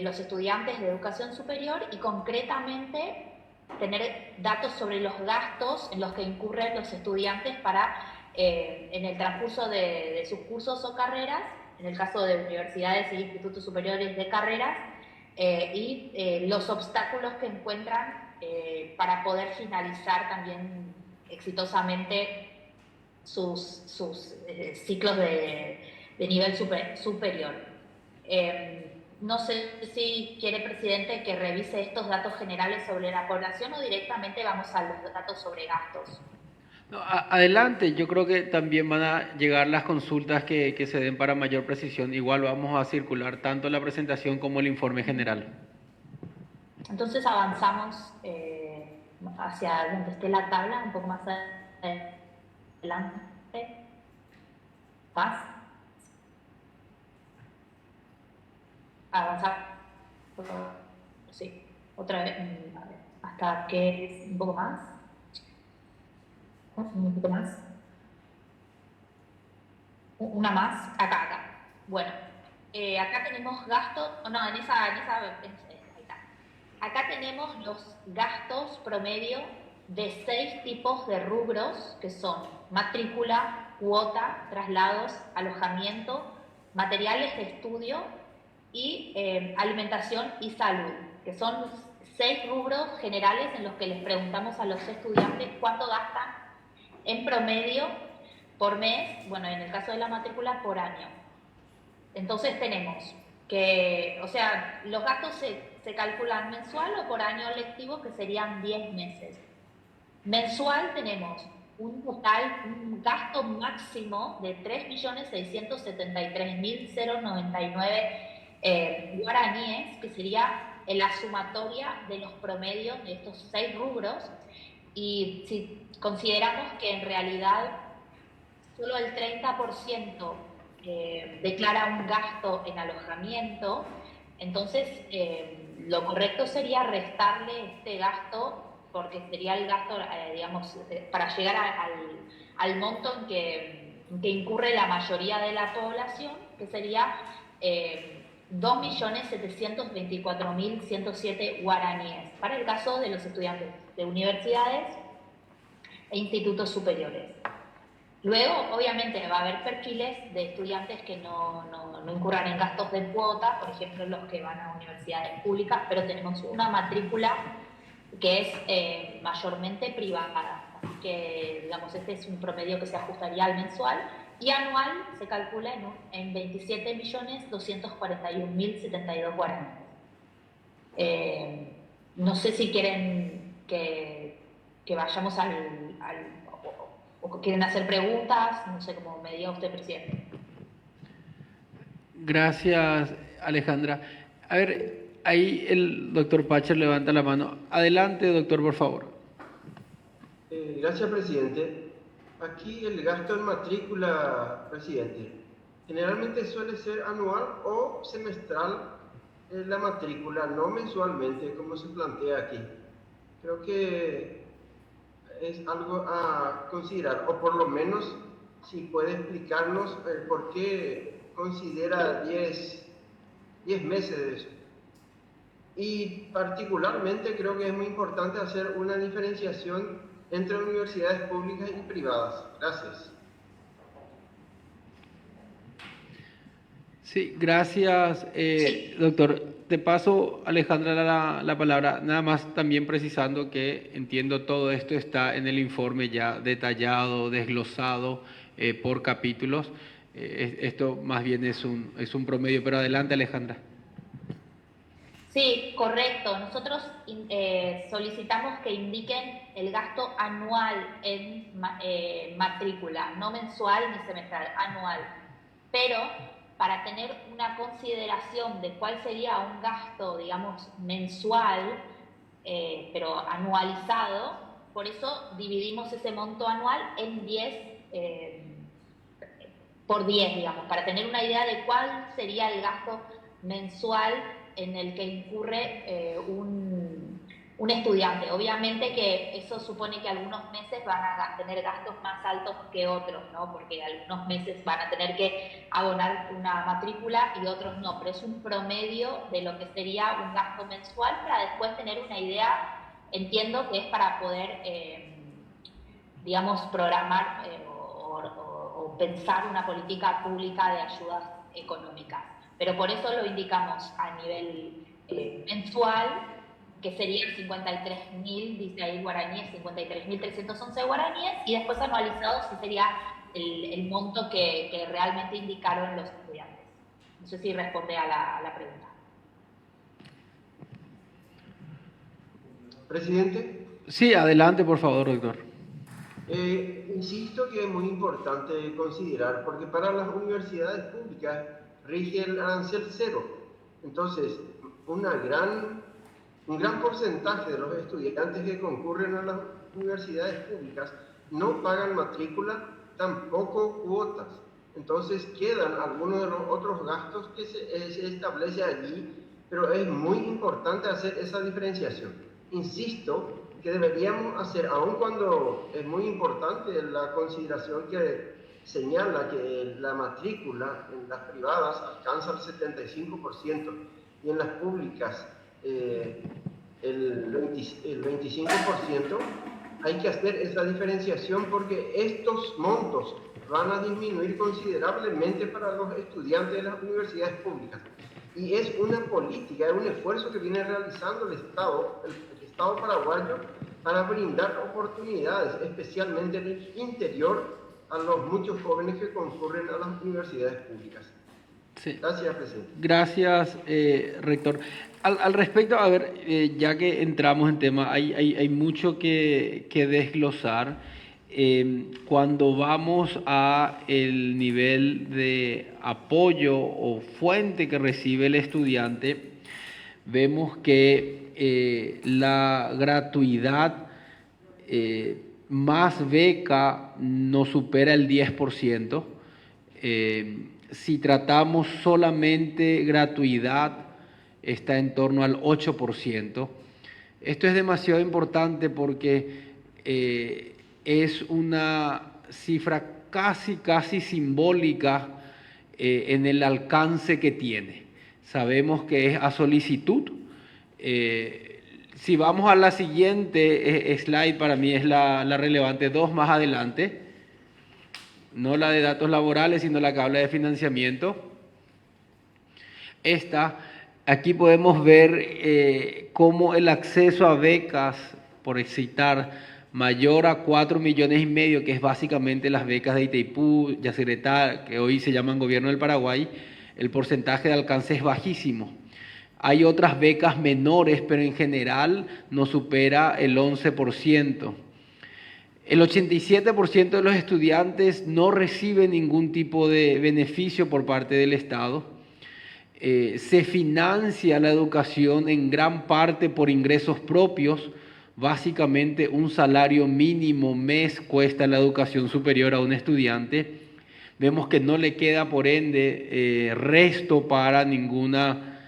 los estudiantes de educación superior y concretamente tener datos sobre los gastos en los que incurren los estudiantes para, en el transcurso de sus cursos o carreras, en el caso de universidades e institutos superiores de carreras, y los obstáculos que encuentran para poder finalizar también exitosamente sus ciclos de nivel superior. No sé si quiere, presidente, que revise estos datos generales sobre la población o directamente vamos a los datos sobre gastos. No, adelante, yo creo que también van a llegar las consultas que se den para mayor precisión. Igual vamos a circular tanto la presentación como el informe general. Entonces avanzamos hacia donde esté la tabla, un poco más adelante. Más. Avanzar. Sí, otra vez. Hasta que es un poco más. Un poquito más. Una más. Acá. Bueno, acá tenemos gastos. No, en esa ahí está. Acá tenemos los gastos promedio de 6 tipos de rubros que son matrícula, cuota, traslados, alojamiento, materiales de estudio y alimentación y salud, que son 6 rubros generales en los que les preguntamos a los estudiantes cuánto gastan en promedio por mes, bueno, en el caso de la matrícula, por año. Entonces tenemos que, o sea, los gastos se calculan mensual o por año lectivo, que serían 10 meses. Mensual tenemos un gasto máximo de 3.673.099 guaraníes, que sería la sumatoria de los promedios de estos 6 rubros. Y si consideramos que en realidad solo el 30% declara un gasto en alojamiento, entonces lo correcto sería restarle este gasto, porque sería el gasto, digamos, para llegar al monto en que incurre la mayoría de la población, que sería 2.724.107 guaraníes, para el caso de los estudiantes de universidades e institutos superiores. Luego, obviamente, va a haber perfiles de estudiantes que no incurran en gastos de cuota, por ejemplo, los que van a universidades públicas, pero tenemos una matrícula que es mayormente privada, que, digamos, este es un promedio que se ajustaría al mensual, y anual se calcula en 27.241.072 guaraníes. No sé si quieren que que vayamos o quieren hacer preguntas, no sé, como me diga usted, presidente. Gracias, Alejandra. A ver, ahí el doctor Pacher levanta la mano. Adelante, doctor, por favor. Gracias, presidente. Aquí el gasto en matrícula, presidente, generalmente suele ser anual o semestral la matrícula, no mensualmente, como se plantea aquí. Creo que es algo a considerar, o por lo menos si puede explicarnos por qué considera 10 meses de eso. Y particularmente creo que es muy importante hacer una diferenciación entre universidades públicas y privadas. Gracias. Sí, gracias, doctor. Te paso, Alejandra, la palabra, nada más también precisando que entiendo todo esto está en el informe ya detallado, desglosado por capítulos. Esto más bien es un promedio, pero adelante, Alejandra. Sí, correcto. Nosotros solicitamos que indiquen el gasto anual en matrícula, no mensual ni semestral, anual. Pero para tener una consideración de cuál sería un gasto, digamos, mensual, pero anualizado, por eso dividimos ese monto anual en 10 por 10, digamos, para tener una idea de cuál sería el gasto mensual en el que incurre un estudiante. Obviamente que eso supone que algunos meses van a tener gastos más altos que otros, ¿no? Porque algunos meses van a tener que abonar una matrícula y otros no, pero es un promedio de lo que sería un gasto mensual para después tener una idea. Entiendo que es para poder, digamos, programar o pensar una política pública de ayudas económicas. Pero por eso lo indicamos a nivel mensual, que serían 53.000, dice ahí guaraníes, 53.311 guaraníes, y después anualizado sí sería el monto que realmente indicaron los estudiantes. No sé si responde a la pregunta. Presidente. Sí, adelante, por favor, doctor. Insisto que es muy importante considerar, porque para las universidades públicas rige el arancel cero. Entonces, un gran porcentaje de los estudiantes que concurren a las universidades públicas no pagan matrícula, tampoco cuotas. Entonces quedan algunos de los otros gastos que se establece allí, pero es muy importante hacer esa diferenciación. Insisto que deberíamos hacer, aun cuando es muy importante la consideración que señala que la matrícula en las privadas alcanza el 75% y en las públicas el 25%, hay que hacer esa diferenciación porque estos montos van a disminuir considerablemente para los estudiantes de las universidades públicas. Y es una política, es un esfuerzo que viene realizando el Estado paraguayo para brindar oportunidades, especialmente en el interior, a los muchos jóvenes que concurren a las universidades públicas. Sí. Gracias, presidente. Gracias, rector. Al respecto, a ver, ya que entramos en tema, hay mucho que desglosar. Cuando vamos a el nivel de apoyo o fuente que recibe el estudiante, vemos que la gratuidad más beca no supera el 10%. Si tratamos solamente gratuidad, está en torno al 8%. Esto es demasiado importante porque es una cifra casi simbólica en el alcance que tiene. Sabemos que es a solicitud. Si vamos a la siguiente slide, para mí es la relevante, 2 más adelante, no la de datos laborales, sino la que habla de financiamiento. Aquí podemos ver cómo el acceso a becas, por citar, mayor a 4,5 millones, que es básicamente las becas de Itaipú, Yacyretá, que hoy se llaman Gobierno del Paraguay, el porcentaje de alcance es bajísimo. Hay otras becas menores, pero en general no supera el 11%. El 87% de los estudiantes no reciben ningún tipo de beneficio por parte del Estado. Se financia la educación en gran parte por ingresos propios. Básicamente un salario mínimo mes cuesta la educación superior a un estudiante. Vemos que no le queda por ende resto para ninguna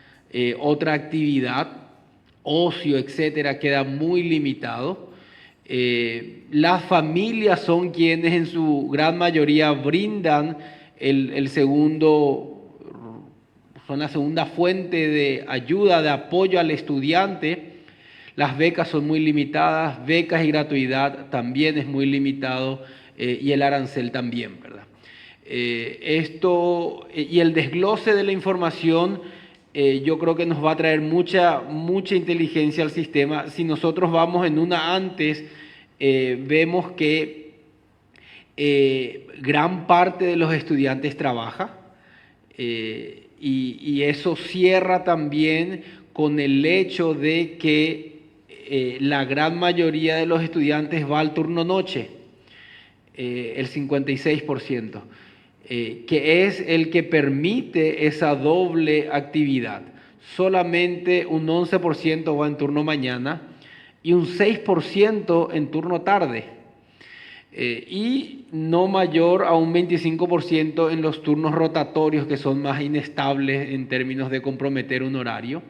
otra actividad, ocio, etcétera, queda muy limitado. Las familias son quienes en su gran mayoría brindan son la segunda fuente de ayuda, de apoyo al estudiante. Las becas son muy limitadas, becas y gratuidad también es muy limitado, y el arancel también, ¿verdad? Y el desglose de la información yo creo que nos va a traer mucha inteligencia al sistema. Si nosotros vamos en una antes, vemos que gran parte de los estudiantes trabaja, y eso cierra también con el hecho de que la gran mayoría de los estudiantes va al turno noche, el 56%. Que es el que permite esa doble actividad. Solamente un 11% va en turno mañana y un 6% en turno tarde, y no mayor a un 25% en los turnos rotatorios, que son más inestables en términos de comprometer un horario.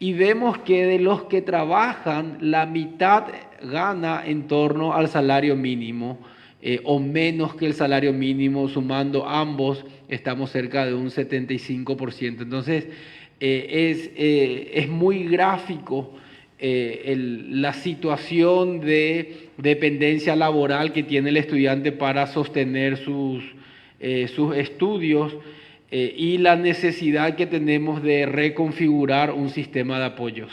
Y vemos que de los que trabajan, la mitad gana en torno al salario mínimo, o menos que el salario mínimo. Sumando ambos, estamos cerca de un 75%. Entonces, es muy gráfico la situación de dependencia laboral que tiene el estudiante para sostener sus estudios, y la necesidad que tenemos de reconfigurar un sistema de apoyos.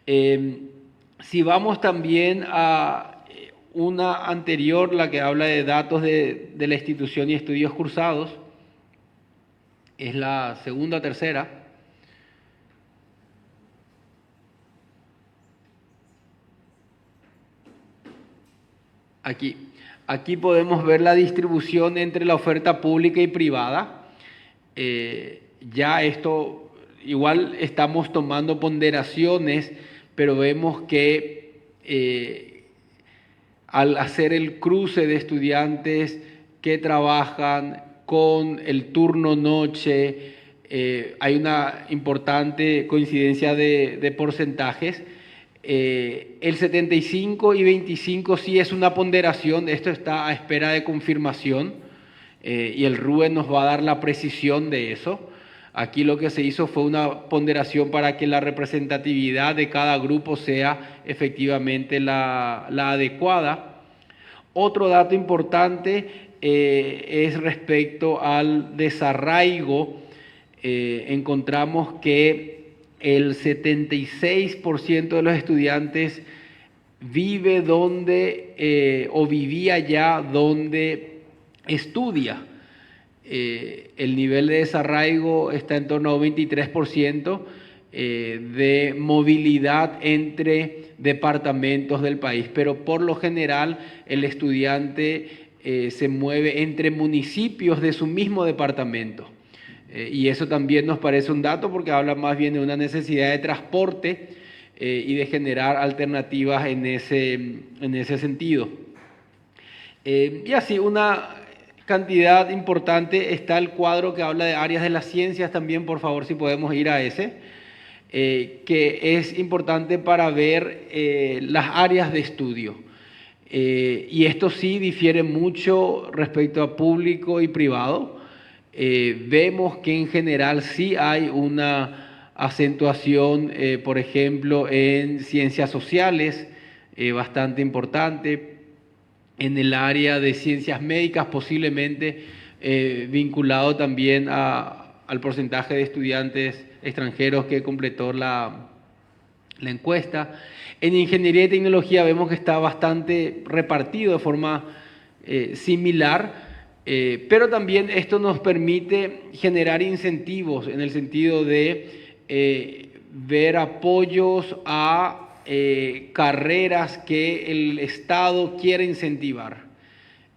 Si vamos también a una anterior, la que habla de datos de la institución y estudios cursados, es la segunda o tercera. Aquí podemos ver la distribución entre la oferta pública y privada. Ya esto, igual estamos tomando ponderaciones, pero vemos que al hacer el cruce de estudiantes que trabajan con el turno noche, hay una importante coincidencia de porcentajes. El 75 y 25 sí es una ponderación, esto está a espera de confirmación, y el RUE nos va a dar la precisión de eso. Aquí lo que se hizo fue una ponderación para que la representatividad de cada grupo sea efectivamente la adecuada. Otro dato importante es respecto al desarraigo. Encontramos que el 76% de los estudiantes vive donde o vivía ya donde estudia. El nivel de desarraigo está en torno a un 23% de movilidad entre departamentos del país, pero por lo general el estudiante se mueve entre municipios de su mismo departamento. Y eso también nos parece un dato, porque habla más bien de una necesidad de transporte y de generar alternativas en ese sentido. Y así, una cantidad importante. Está el cuadro que habla de áreas de las ciencias también, por favor, si podemos ir a ese, que es importante para ver las áreas de estudio. Y esto sí difiere mucho respecto a público y privado. Vemos que en general sí hay una acentuación, por ejemplo, en ciencias sociales, bastante importante, en el área de ciencias médicas, posiblemente vinculado también al porcentaje de estudiantes extranjeros que completó la encuesta. En ingeniería y tecnología vemos que está bastante repartido de forma similar. Pero también esto nos permite generar incentivos en el sentido de ver apoyos a carreras que el Estado quiere incentivar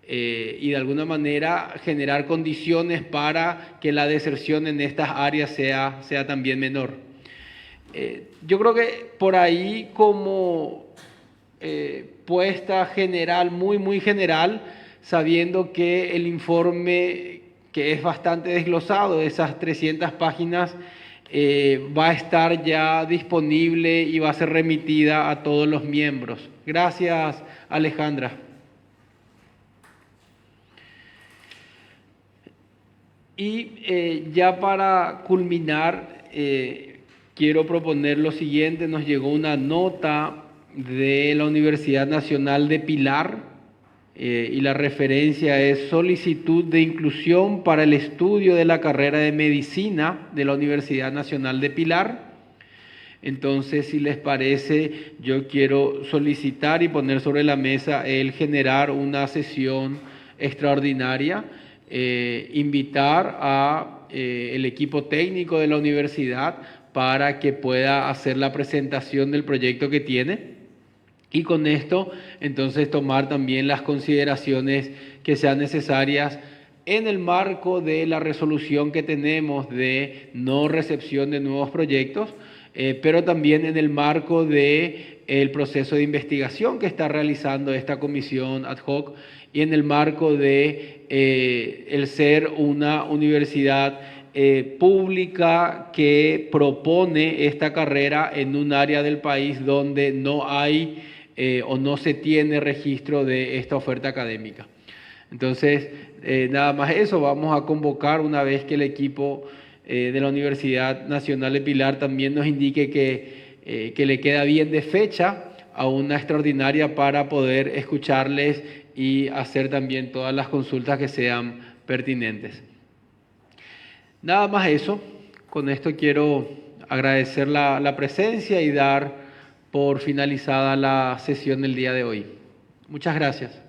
y de alguna manera generar condiciones para que la deserción en estas áreas sea también menor. Yo creo que por ahí como puesta general, muy general, sabiendo que el informe, que es bastante desglosado, esas 300 páginas, va a estar ya disponible y va a ser remitida a todos los miembros. Gracias, Alejandra. Y ya para culminar, quiero proponer lo siguiente. Nos llegó una nota de la Universidad Nacional de Pilar y la referencia es solicitud de inclusión para el estudio de la carrera de medicina de la Universidad Nacional de Pilar. Entonces, si les parece, yo quiero solicitar y poner sobre la mesa el generar una sesión extraordinaria, invitar a el equipo técnico de la universidad para que pueda hacer la presentación del proyecto que tiene. Y con esto, entonces, tomar también las consideraciones que sean necesarias en el marco de la resolución que tenemos de no recepción de nuevos proyectos, pero también en el marco del proceso de investigación que está realizando esta comisión ad hoc y en el marco de el ser una universidad pública que propone esta carrera en un área del país donde no hay o no se tiene registro de esta oferta académica. Entonces, nada más eso, vamos a convocar una vez que el equipo de la Universidad Nacional de Pilar también nos indique que le queda bien de fecha a una extraordinaria para poder escucharles y hacer también todas las consultas que sean pertinentes. Nada más eso, con esto quiero agradecer la presencia y dar por finalizada la sesión del día de hoy. Muchas gracias.